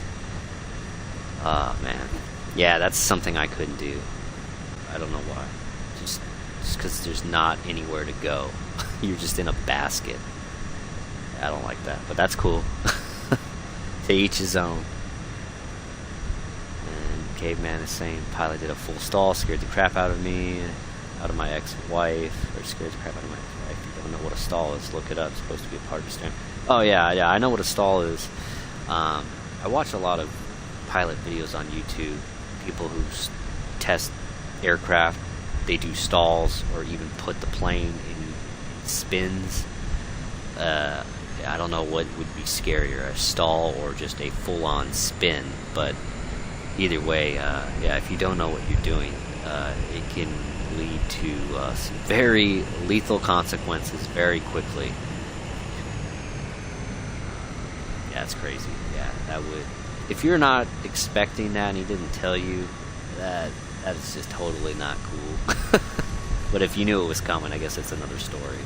Oh man. Yeah, that's something I couldn't do. I don't know why. Just because there's not anywhere to go. You're just in a basket. I don't like that, but that's cool. To each his own. And Caveman is saying, pilot did a full stall, scared the crap out of me, out of my ex-wife, or scared the crap out of my ex-wife. If you don't know what a stall is, look it up. It's supposed to be a part of the stand. Oh yeah, I know what a stall is. I watch a lot of pilot videos on YouTube. People who test aircraft, they do stalls, or even put the plane in spins. I don't know what would be scarier, a stall or just a full-on spin, but either way, yeah, if you don't know what you're doing, it can lead to some very lethal consequences very quickly. Yeah, it's crazy. Yeah, that would... If you're not expecting that and he didn't tell you, that is just totally not cool. But if you knew it was coming, I guess it's another story.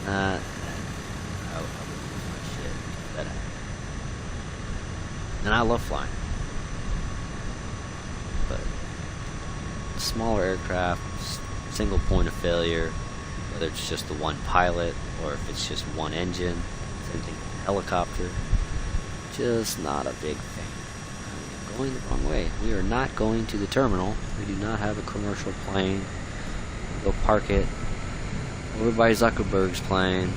But, I would lose my shit if that happened. And I love flying. But smaller aircraft, single point of failure, whether it's just the one pilot or if it's just one engine, same thing with a helicopter, just not a big thing. I'm going the wrong way. We are not going to the terminal. We do not have a commercial plane. We'll go park it over by Zuckerberg's plane.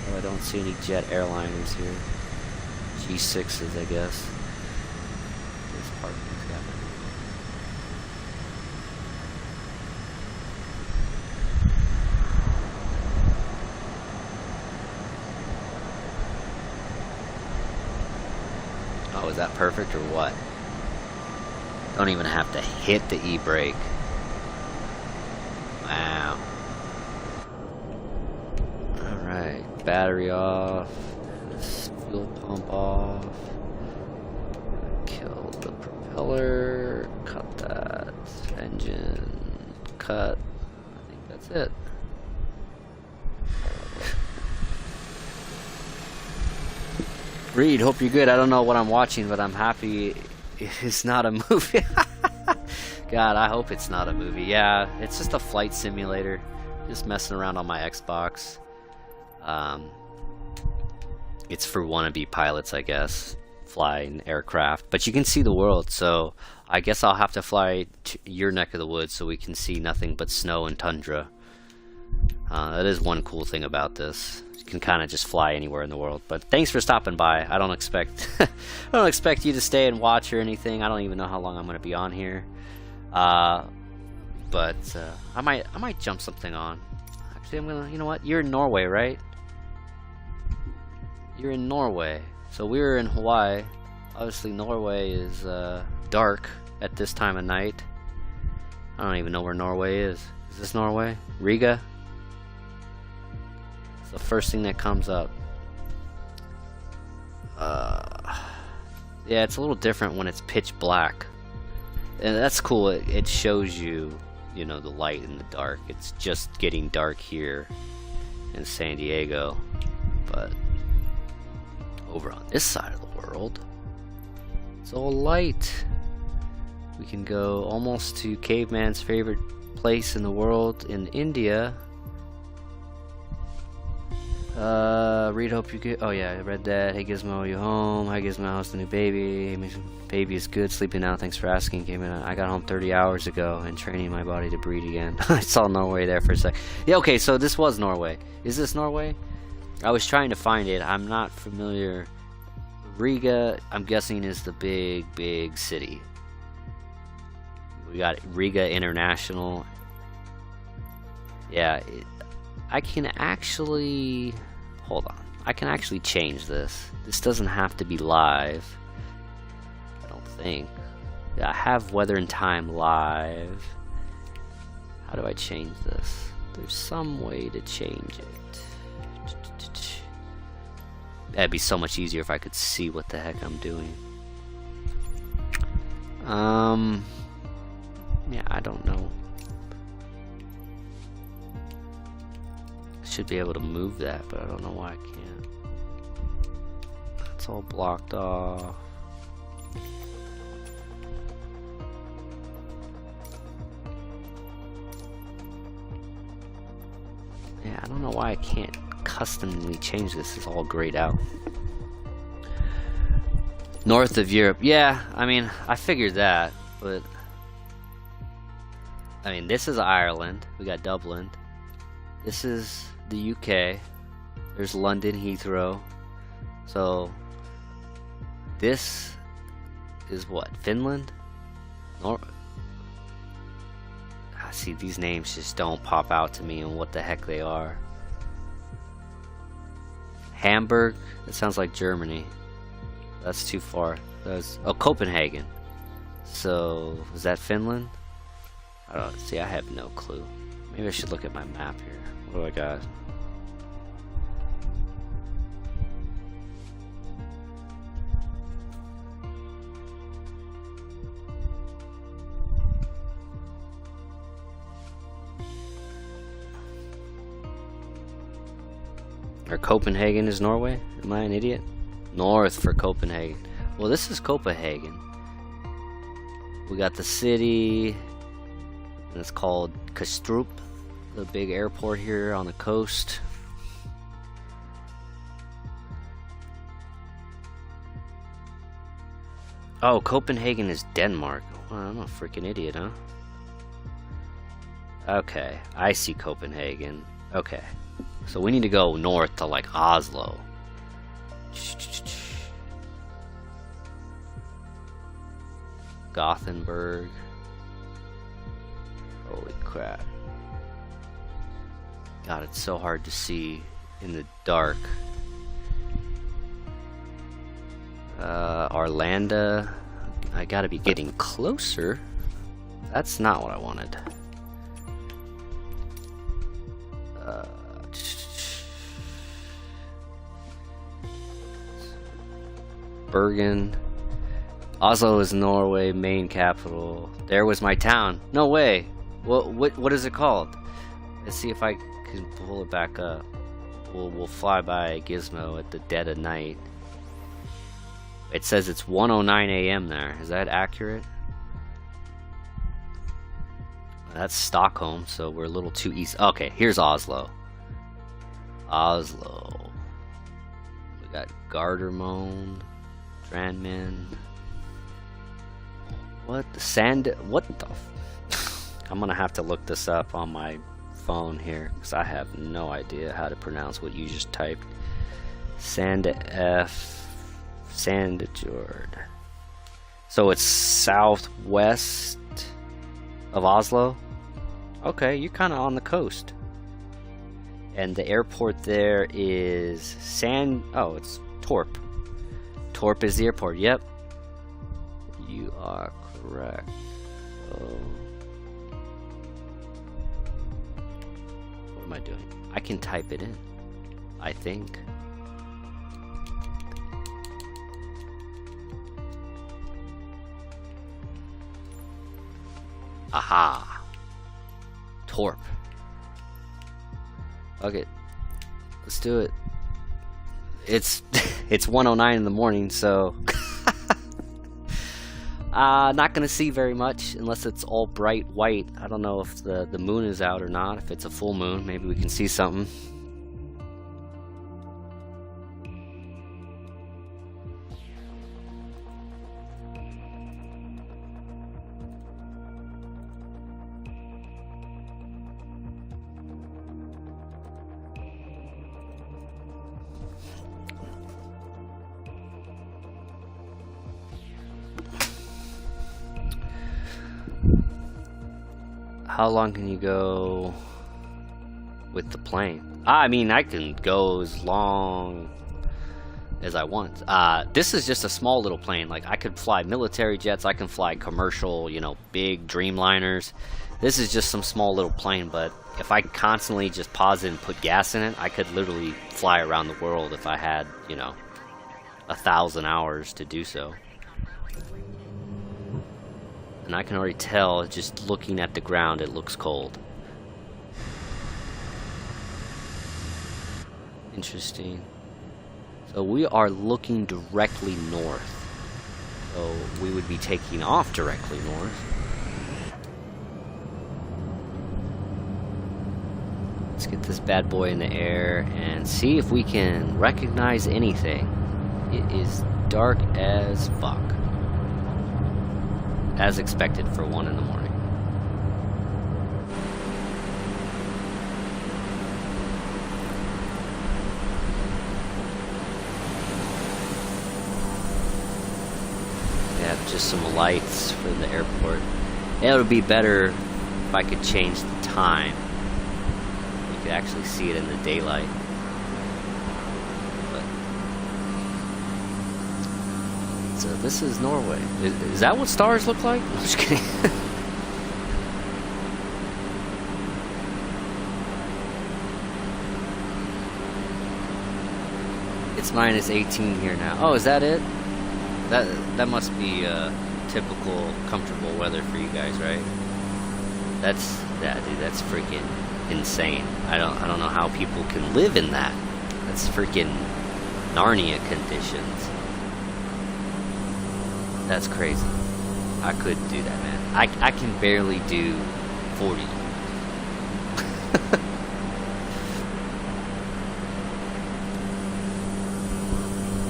Oh, I don't see any jet airliners here. G6s, I guess. This parking's got it. Oh, is that perfect or what? Don't even have to hit the e-brake. Wow. Alright, battery off. Fuel pump off. Kill the propeller. Cut that. Engine. Cut. I think that's it. Reed, hope you're good. I don't know what I'm watching, but I'm happy it's not a movie. God, I hope it's not a movie. Yeah, it's just a flight simulator. Just messing around on my Xbox. It's for wannabe pilots, I guess. Flying aircraft. But you can see the world, so I guess I'll have to fly to your neck of the woods so we can see nothing but snow and tundra. That is one cool thing about this. You can kind of just fly anywhere in the world. But thanks for stopping by. I don't expect I don't expect you to stay and watch or anything. I don't even know how long I'm going to be on here. But I might jump something on. Actually, I'm gonna. You know what? You're in Norway, right? You're in Norway. So we're in Hawaii. Obviously, Norway is dark at this time of night. I don't even know where Norway is. Is this Norway? Riga? It's the first thing that comes up. Yeah, it's a little different when it's pitch black. And that's cool. It shows you, you know, the light and the dark. It's just getting dark here in San Diego. But over on this side of the world, it's all light. We can go almost to Caveman's favorite place in the world in India. Reed, hope you get. Oh yeah, I read that. Hey Gizmo, you home? Hi Gizmo, how's the new baby? Baby is good, sleeping now. Thanks for asking. I got home 30 hours ago and training my body to breed again. I saw Norway there for a sec. Yeah, okay, so this was Norway. Is this Norway? I was trying to find it. I'm not familiar. Riga, I'm guessing, is the big city. We got Riga International. Yeah, I can actually... Hold on. I can actually change this. This doesn't have to be live. I don't think. Yeah, I have weather and time live. How do I change this? There's some way to change it. That'd be so much easier if I could see what the heck I'm doing. Yeah, I don't know. Should be able to move that, but I don't know why I can't. It's all blocked off. Yeah, I don't know why I can't customly change this. It's all grayed out. North of Europe. Yeah, I mean, I figured that, but I mean, this is Ireland. We got Dublin. This is the UK. There's London Heathrow. So this is what? Finland? See, these names just don't pop out to me and what the heck they are. Hamburg? It sounds like Germany. That's too far. Oh, Copenhagen. So, is that Finland? I don't see, I have no clue. Maybe I should look at my map here. What do I got? Or Copenhagen is Norway? Am I an idiot? North for Copenhagen. Well, this is Copenhagen. We got the city, and it's called Kastrup, the big airport here on the coast. Oh, Copenhagen is Denmark. Well, I'm a freaking idiot, huh? Okay, I see Copenhagen. Okay, so we need to go north to like Oslo. Gothenburg. Holy crap. God, it's so hard to see in the dark. Arlanda. I gotta be getting closer. That's not what I wanted. Bergen. Oslo is Norway, main capital. There was my town. No way. What is it called? Let's see if I can pull it back up. We'll fly by Gizmo at the dead of night. It says it's 1:09 a.m. there. Is that accurate? That's Stockholm, so we're a little too east. Okay, here's Oslo. Oslo. We got Gardermoen, Drammen. What the sand? What the? I'm gonna have to look this up on my phone here because I have no idea how to pronounce what you just typed. Sandefjord. So it's southwest of Oslo. Okay, you're kind of on the coast. And the airport there is Oh, it's Torp. Torp is the airport. Yep. You are correct. Oh. What am I doing? I can type it in, I think. Aha. Torp. Okay. Let's do it. It's 1:09 in the morning, so not gonna see very much unless it's all bright white. I don't know if the moon is out or not. If it's a full moon, maybe we can see something. How long can you go with the plane? I mean, I can go as long as I want. This is just a small little plane. Like, I could fly military jets, I can fly commercial, you know, big Dreamliners. This is just some small little plane, but if I constantly just pause it and put gas in it, I could literally fly around the world if I had, you know, 1,000 hours to do so. And I can already tell, just looking at the ground, it looks cold. Interesting. So we are looking directly north. So we would be taking off directly north. Let's get this bad boy in the air and see if we can recognize anything. It is dark as fuck. As expected for 1 in the morning. Yeah, just some lights for the airport. It would be better if I could change the time. You could actually see it in the daylight. But So this is Norway. Is that what stars look like? I'm just kidding. It's minus 18 here now. Oh, is that it? That must be typical comfortable weather for you guys, right? Yeah, dude, that's freaking insane. I don't know how people can live in that. That's freaking Narnia conditions. That's crazy. I couldn't do that, man. I can barely do 40.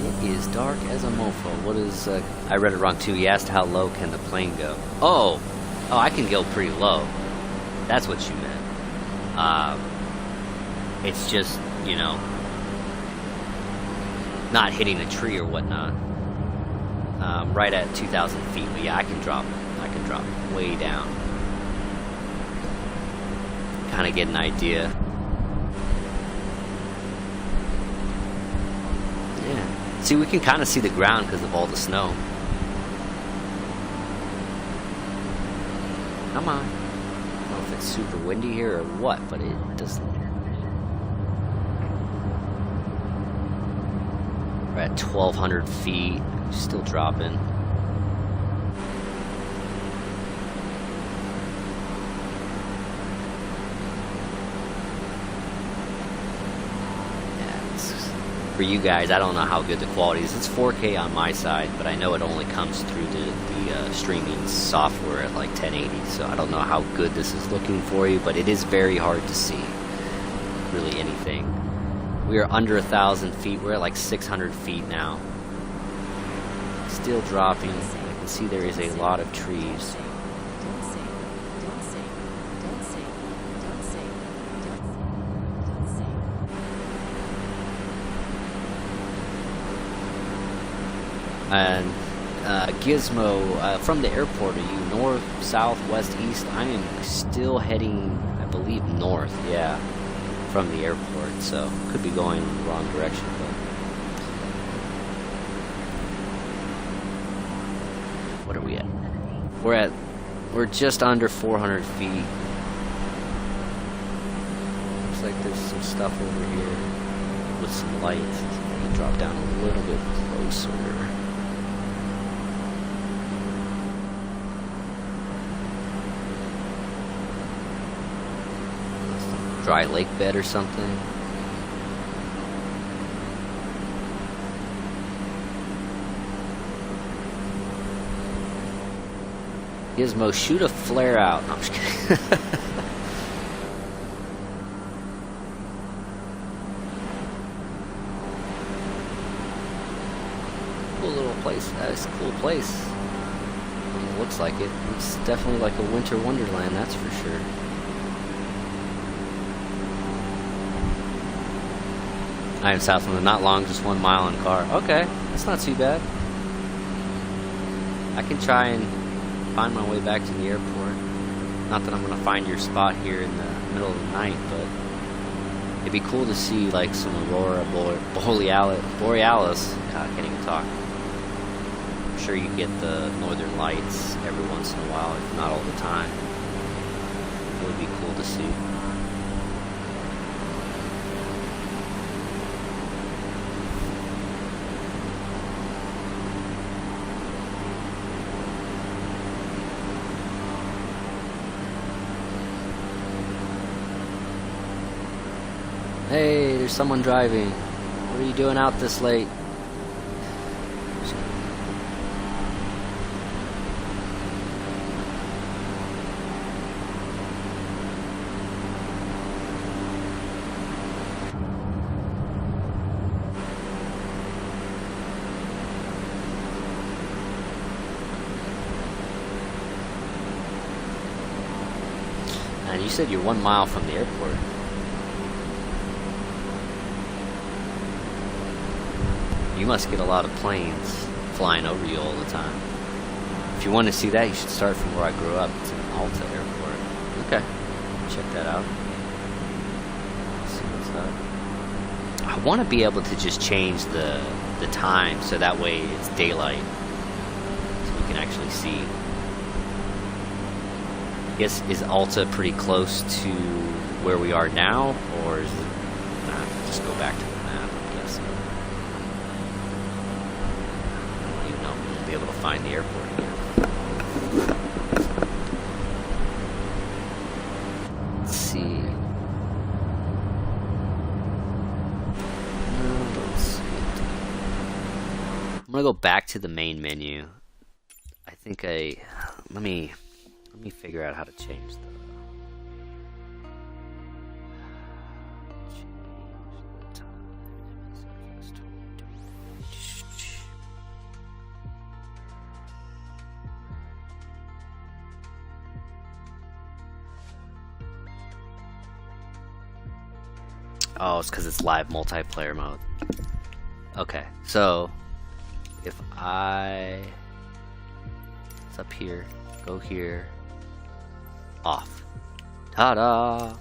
It is dark as a mofo. What is... I read it wrong, too. He asked how low can the plane go. Oh, I can go pretty low. That's what you meant. It's just, you know, not hitting a tree or whatnot. Right at 2,000 feet. But yeah, I can drop way down. Kind of get an idea. Yeah. See, we can kind of see the ground because of all the snow. Come on. I don't know if it's super windy here or what, but it doesn't. We're at 1,200 feet. Still dropping. For you guys, I don't know how good the quality is. It's 4K on my side, but I know it only comes through the streaming software at like 1080, so I don't know how good this is looking for you, but it is very hard to see really anything. We are under 1,000 feet. We're at like 600 feet now. Still dropping. I can see there is a lot of trees. And Gizmo, from the airport, are you north, south, west, east? I am still heading, I believe, north, yeah, from the airport, so could be going in the wrong direction, but what are we at? We're just under 400 feet. Looks like there's some stuff over here with some lights. Let me drop down a little bit closer. Dry lake bed or something. Gizmo, shoot a flare out. No, I'm just kidding. Cool little place. That's a cool place. I mean, it looks like it. It's definitely like a winter wonderland, that's for sure. I am south from them, not long, just 1 mile in car. Okay, that's not too bad. I can try and find my way back to the airport. Not that I'm going to find your spot here in the middle of the night, but it'd be cool to see like some aurora borealis. God, I can't even talk. I'm sure you get the northern lights every once in a while, if not all the time. It would be cool to see. Hey, there's someone driving. What are you doing out this late? And you said you're 1 mile from the airport. You must get a lot of planes flying over you all the time. If you want to see that, you should start from where I grew up. It's an Alta airport. Okay, check that out. Let's see what's up. I want to be able to just change the time so that way it's daylight can actually see. I guess, is Alta pretty close to where we are now, or is it? Nah, just go back to the map, I guess. I don't even know if we'll be able to find the airport again. Let's see. I'm gonna go back to the main menu. I think let me figure out how to change the time. Oh, it's because it's live multiplayer mode. Okay, so if it's up here, go here, off. Ta-da!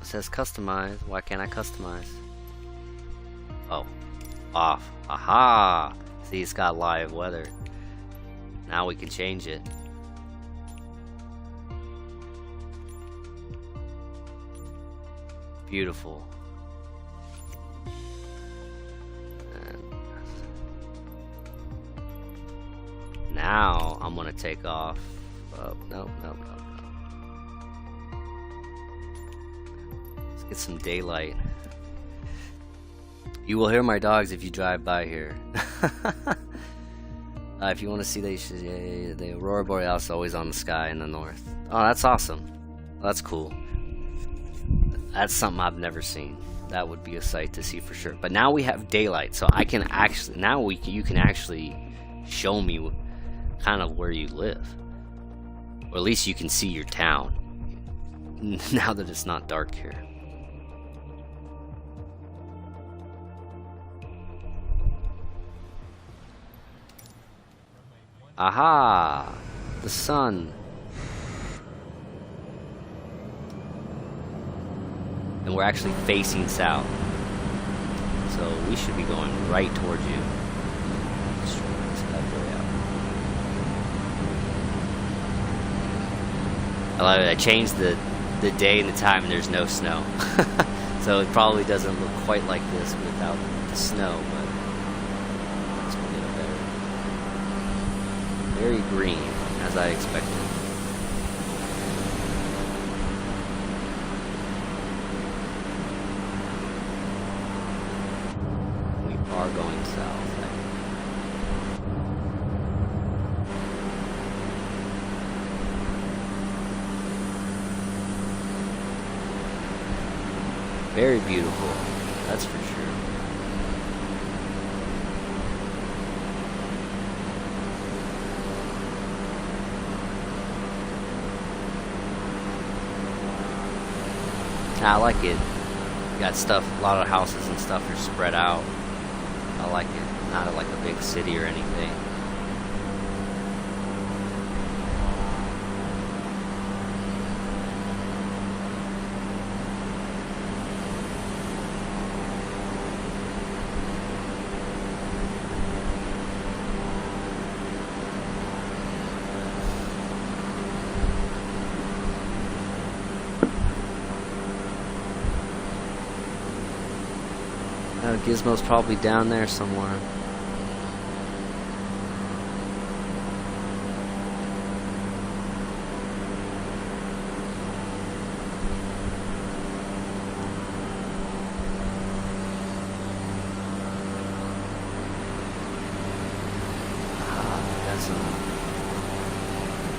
It says customize. Why can't I customize? Oh, off. Aha! See, it's got live weather. Now we can change it. Beautiful. And now I'm gonna take off. Oh, no. Let's get some daylight. You will hear my dogs if you drive by here. If you want to see the Aurora Borealis always on the sky in the north. Oh, that's awesome. That's cool. That's something I've never seen. That would be a sight to see for sure. But now we have daylight, so I can actually you can actually show me kind of where you live, or at least you can see your town now that it's not dark here. Aha! The sun. And we're actually facing south, so we should be going right towards you. I love it. I changed the day and the time, and there's no snow. So it probably doesn't look quite like this without the snow, but it's a little better. Very green, as I expected. Are going south. Very beautiful, that's for sure. I like it. You got stuff, a lot of houses and stuff are spread out. I like it. Not like a big city or anything. Gizmo's probably down there somewhere.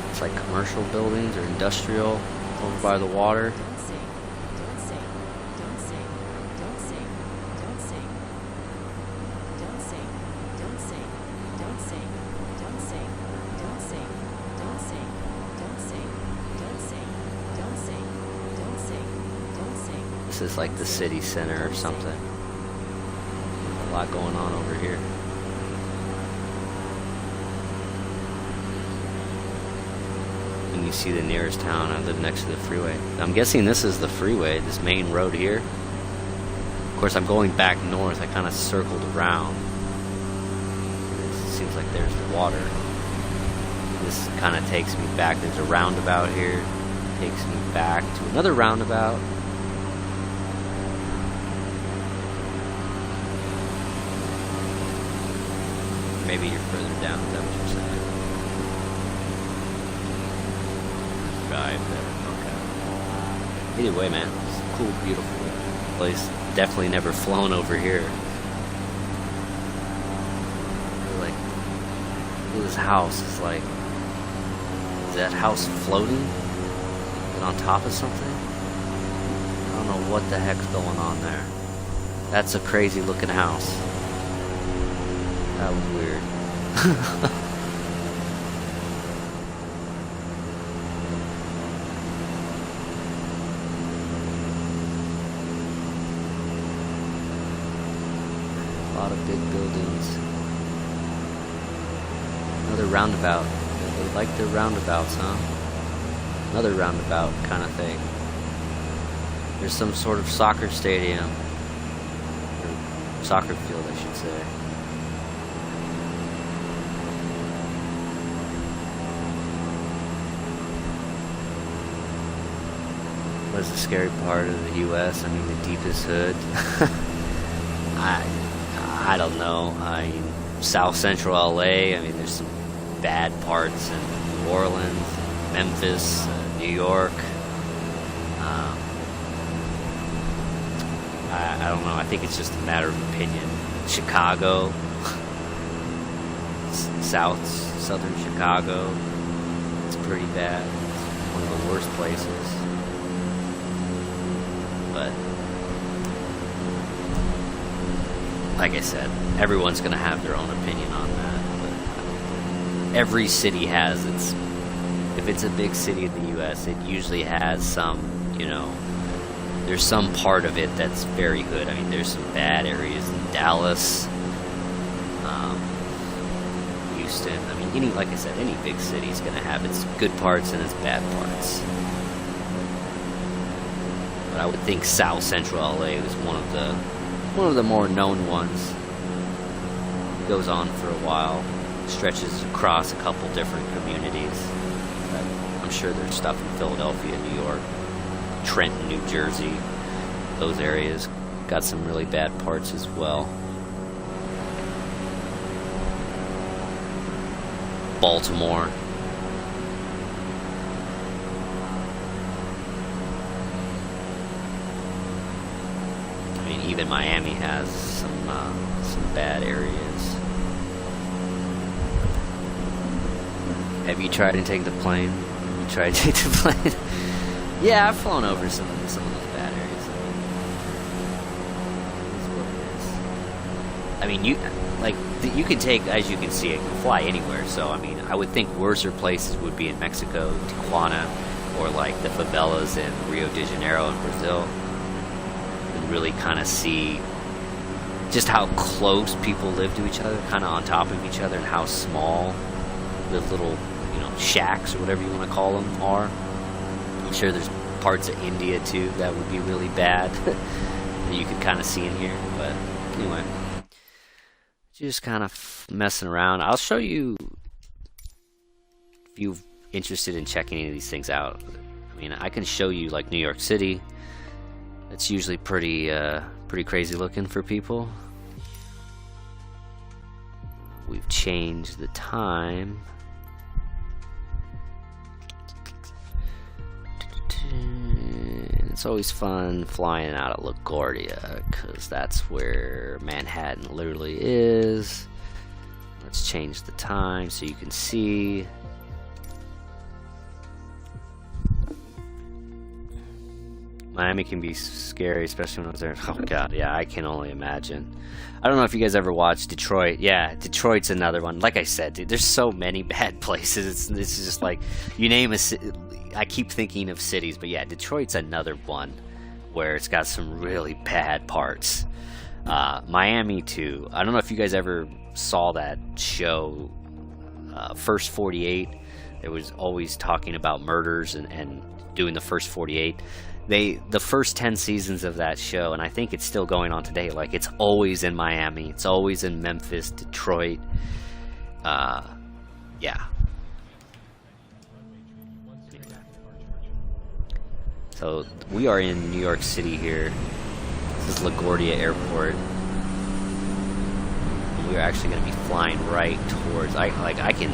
It's like commercial buildings or industrial over by the water. This is like the city center or something. A lot going on over here. And you see the nearest town. I live next to the freeway. I'm guessing this is the freeway, this main road here. Of course, I'm going back north. I kind of circled around. It seems like there's the water. This kind of takes me back. There's a roundabout here. Takes me back to another roundabout. Maybe you're further down. Is that what you're saying? Drive there. Okay. Either way, man, it's a cool, beautiful place. Definitely never flown over here. Like, look at this house. It's like, is that house floating? Is it on top of something? I don't know what the heck's going on there. That's a crazy looking house. That was weird. A lot of big buildings. Another roundabout. They like their roundabouts, huh? Another roundabout kind of thing. There's some sort of soccer stadium. Or soccer field, I should say. What is the scary part of the U.S.? I mean, the deepest hood. I don't know. I mean, South Central LA. I mean, there's some bad parts in New Orleans, Memphis, New York. I don't know. I think it's just a matter of opinion. Chicago, southern Chicago. It's pretty bad. It's one of the worst places. But like I said, everyone's going to have their own opinion on that. But every city has its... If it's a big city in the U.S., it usually has some, you know... There's some part of it that's very good. I mean, there's some bad areas in Dallas, Houston. I mean, like I said, any big city is going to have its good parts and its bad parts. But I would think South Central LA was one of the more known ones. It goes on for a while, stretches across a couple different communities. But I'm sure there's stuff in Philadelphia, New York, Trenton, New Jersey. Those areas got some really bad parts as well. Baltimore. Even Miami has some bad areas. Have you tried to take the plane? You tried to take the plane? Yeah, I've flown over some of those bad areas. I mean, you can take, as you can see, it can fly anywhere. So I mean, I would think worser places would be in Mexico, Tijuana, or like the favelas in Rio de Janeiro in Brazil. Really kind of see just how close people live to each other, kind of on top of each other, and how small the little, you know, shacks or whatever you want to call them are. I'm sure there's parts of India too that would be really bad that you could kind of see in here. But anyway, just kind of messing around. I'll show you if you're interested in checking any of these things out. I mean, I can show you like New York City. It's usually pretty crazy looking for people. We've changed the time. It's always fun flying out of LaGuardia because that's where Manhattan literally is. Let's change the time so you can see. Miami can be scary, especially when I was there. Oh god, yeah, I can only imagine. I don't know if you guys ever watched Detroit. Yeah, Detroit's another one. Like I said, dude, there's so many bad places. It's just like, you name a city. I keep thinking of cities, but yeah, Detroit's another one where it's got some really bad parts. Miami too. I don't know if you guys ever saw that show, First 48. It was always talking about murders and doing the first 48. the first 10 seasons of that show, and I think it's still going on today, like it's always in Miami, it's always in Memphis, Detroit. Yeah. So we are in New York City here. This is LaGuardia Airport. And we're actually going to be flying right towards. I can.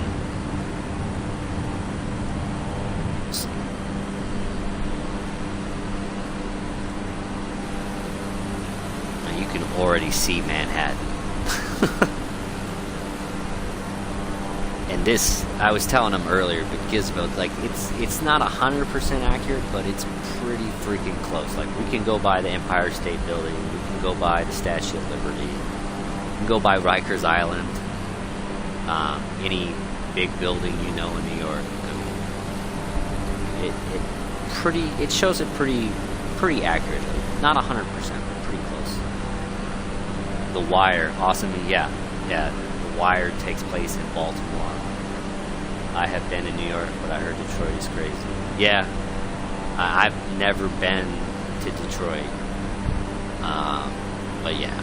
Now you can already see Manhattan. And this, I was telling him earlier, but Gizmo, like it's not 100% accurate, but it's pretty freaking close. Like we can go by the Empire State Building, we can go by the Statue of Liberty, we can go by Rikers Island, any big building you know in New York. I mean, it shows it pretty accurately, not 100%, but pretty close. The Wire, awesome, yeah. The Wire takes place in Baltimore. I have been in New York, but I heard Detroit is crazy. Yeah, I've never been to Detroit. But yeah,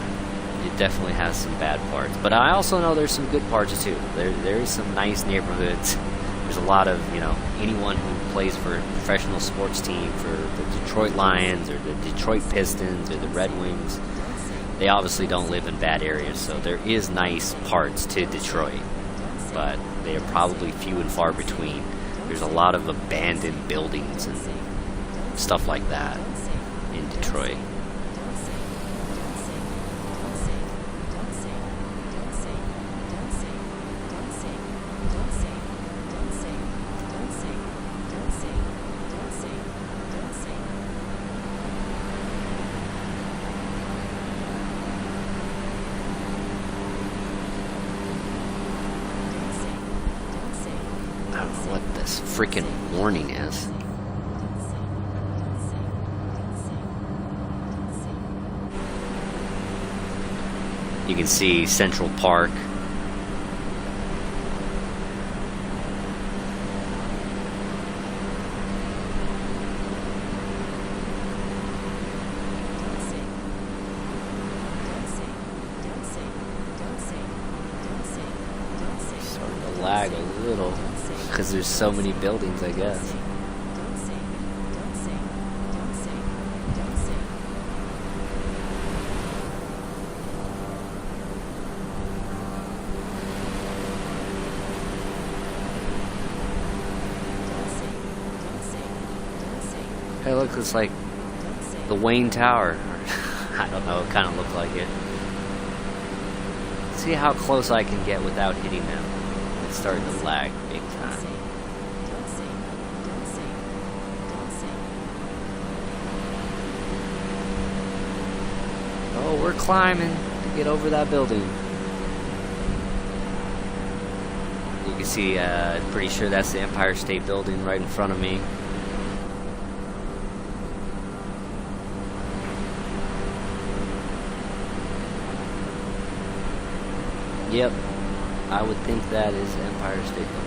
it definitely has some bad parts. But I also know there's some good parts too. There's some nice neighborhoods. There's a lot of, anyone who plays for a professional sports team, for the Detroit Lions or the Detroit Pistons or the Red Wings. They obviously don't live in bad areas, so there is nice parts to Detroit, but they are probably few and far between. There's a lot of abandoned buildings and stuff like that in Detroit. Freaking warning is. You can see Central Park. Starting to lag a little. Because there's so many buildings, I guess. Hey, look, it's like the Wayne Tower. I don't know, it kind of looked like it. See how close I can get without hitting them. It's starting to lag big time. Oh, we're climbing to get over that building. You can see, pretty sure that's the Empire State Building right in front of me. Yep, I would think that is Empire State Building.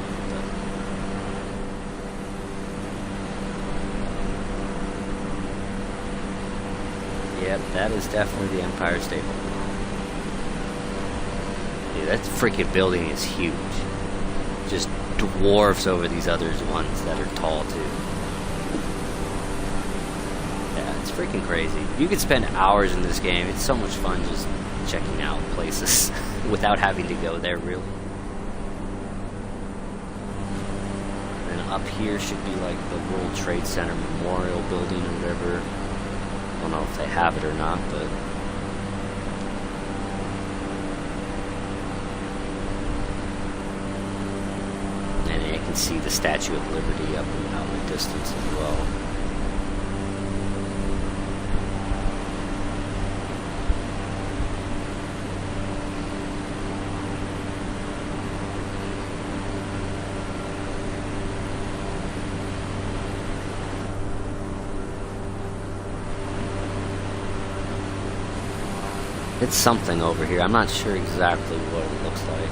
Yep, that is definitely the Empire State Building. Dude, that freaking building is huge. Just dwarfs over these other ones that are tall too. Yeah, it's freaking crazy. You could spend hours in this game. It's so much fun just checking out places without having to go there, really. And then up here should be like the World Trade Center Memorial Building or whatever. I don't know if they have it or not, but and you can see the Statue of Liberty up and out in the distance as well. It's something over here. I'm not sure exactly what it looks like,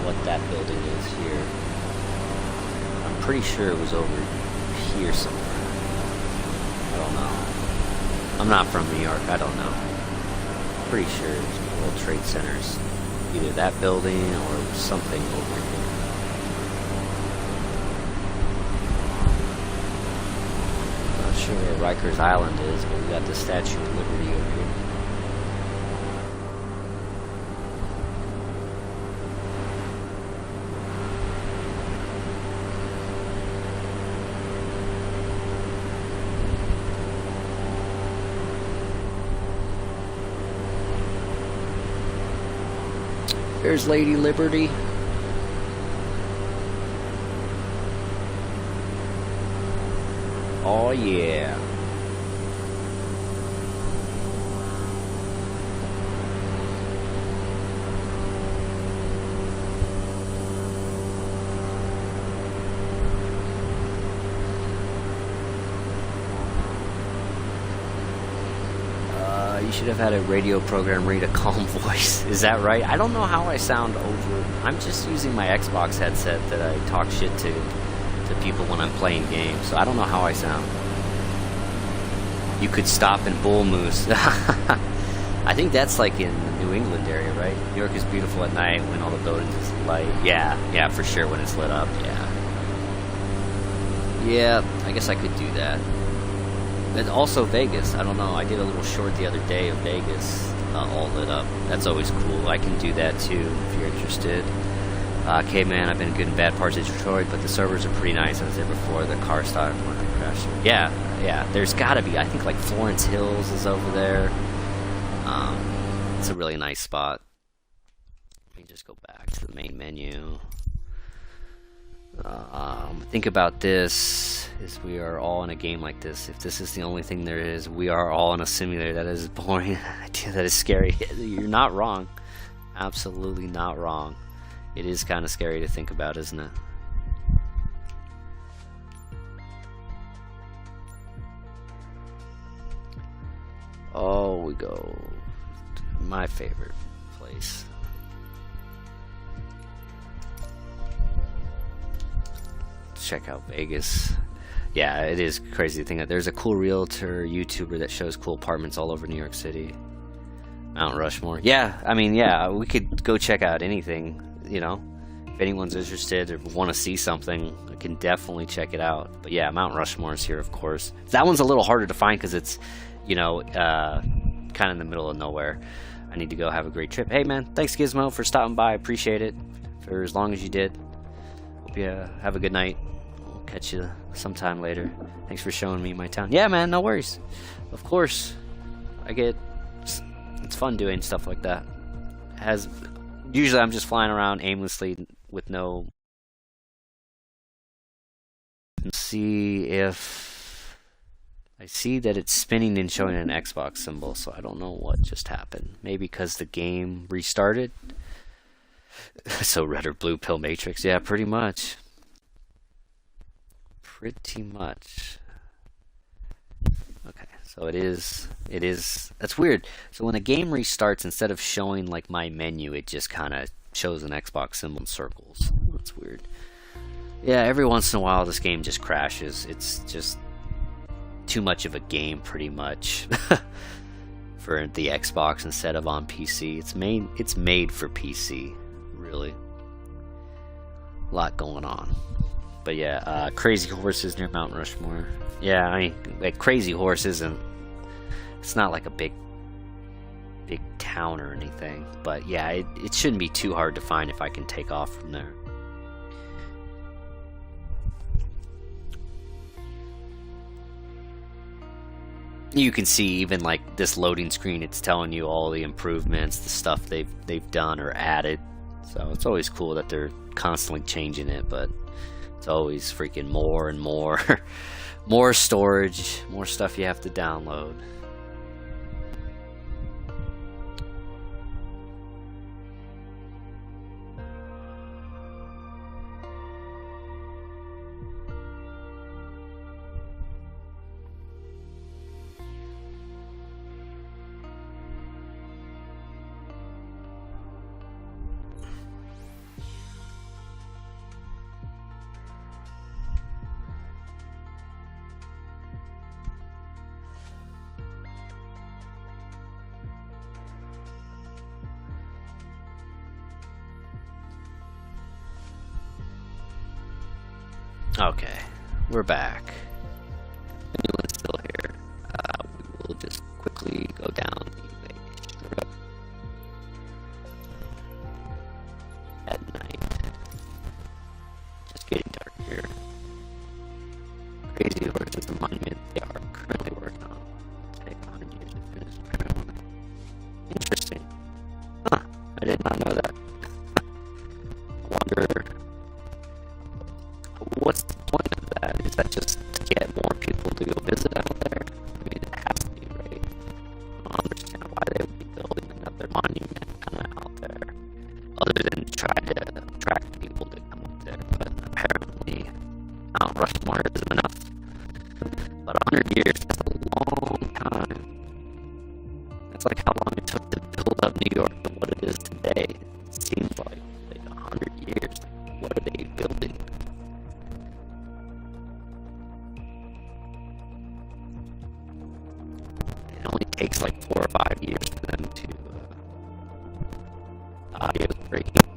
what that building is here. I'm pretty sure it was over here somewhere. I don't don't know. I'm not from New York. I don't know. Pretty sure World Trade Center's either that building or something over here. Not sure where Rikers Island is, but we got the Statue of Liberty over here. There's Lady Liberty. Oh yeah. You should have had a radio program read a calm voice. Is that right? I don't know how I sound over. I'm just using my Xbox headset that I talk shit to people when I'm playing games, so I don't know how I sound. You could stop in Bull Moose. I think that's like in the New England area, right? New York is beautiful at night when all the buildings is light. Yeah, for sure when it's lit up, yeah, I guess I could do that. And also Vegas, I don't know, I did a little short the other day of Vegas, all lit up. That's always cool. I can do that too if you're interested. Okay, man, I've been in good and bad parts of Detroit, but the servers are pretty nice. I was there before the car started when I crashed. Yeah, there's gotta be. I think like Florence Hills is over there. It's a really nice spot. Let me just go back to the main menu. Think about this, is we are all in a game like this. If this is the only thing there is, we are all in a simulator. That is boring. That is scary. You're not wrong. Absolutely not wrong. It is kind of scary to think about, isn't it? Oh, we go to my favorite place. Check out Vegas. Yeah, it is crazy to think that there's a cool realtor YouTuber that shows cool apartments all over New York City. Mount Rushmore. Yeah, I mean, yeah, we could go check out anything, you know. If anyone's interested or want to see something, I can definitely check it out. But yeah, Mount Rushmore is here, of course. That one's a little harder to find because it's, you know, kind of in the middle of nowhere. I need to go have a great trip. Hey, man, thanks, Gizmo, for stopping by. Appreciate it for as long as you did. Hope you have a good night. We'll catch you sometime later. Thanks for showing me my town. Yeah, man, no worries. Of course. It's fun doing stuff like that. Usually I'm just flying around aimlessly with no. See if I see that it's spinning and showing an Xbox symbol, so I don't know what just happened. Maybe because the game restarted. So red or blue pill matrix. Yeah, pretty much. Pretty much. Okay, so it is, that's weird. So when a game restarts, instead of showing like my menu, it just kind of shows an Xbox symbol in circles. That's weird. Yeah, every once in a while this game just crashes. It's just too much of a game, pretty much, for the Xbox instead of on PC. It's made for PC, really. A lot going on. But yeah, Crazy Horses near Mount Rushmore. Yeah, I mean, like Crazy Horse isn't. It's not like a big town or anything. But yeah, it shouldn't be too hard to find if I can take off from there. You can see even like this loading screen, it's telling you all the improvements, the stuff they've done or added. So it's always cool that they're constantly changing it, but it's always freaking more and more. More storage, more stuff you have to download. Okay, we're back. Anyone's still here. We will just quickly go down the strip at night. Just getting dark here. Crazy versions of monument they are currently working on. Take 100 years to finish the current one. Interesting. Huh, I did not know that. I wonder, what's the point of that? Is that just to get more people to go visit out there? I mean, it has to be, right? I don't understand why they would be building another monument kind of out there, other than try to attract people to come up there. But apparently, Mount Rushmore isn't enough. But 100 years, that's a long time. That's like how long it took to build up New York to what it is today. It seems like 100 years. What are they building? It only takes like 4 or 5 years for them to audio's breaking.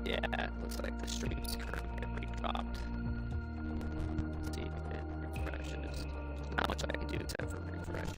Yeah, it looks like the stream's currently already dropped. Let's see if it refreshes. Not much I can do except for refresh.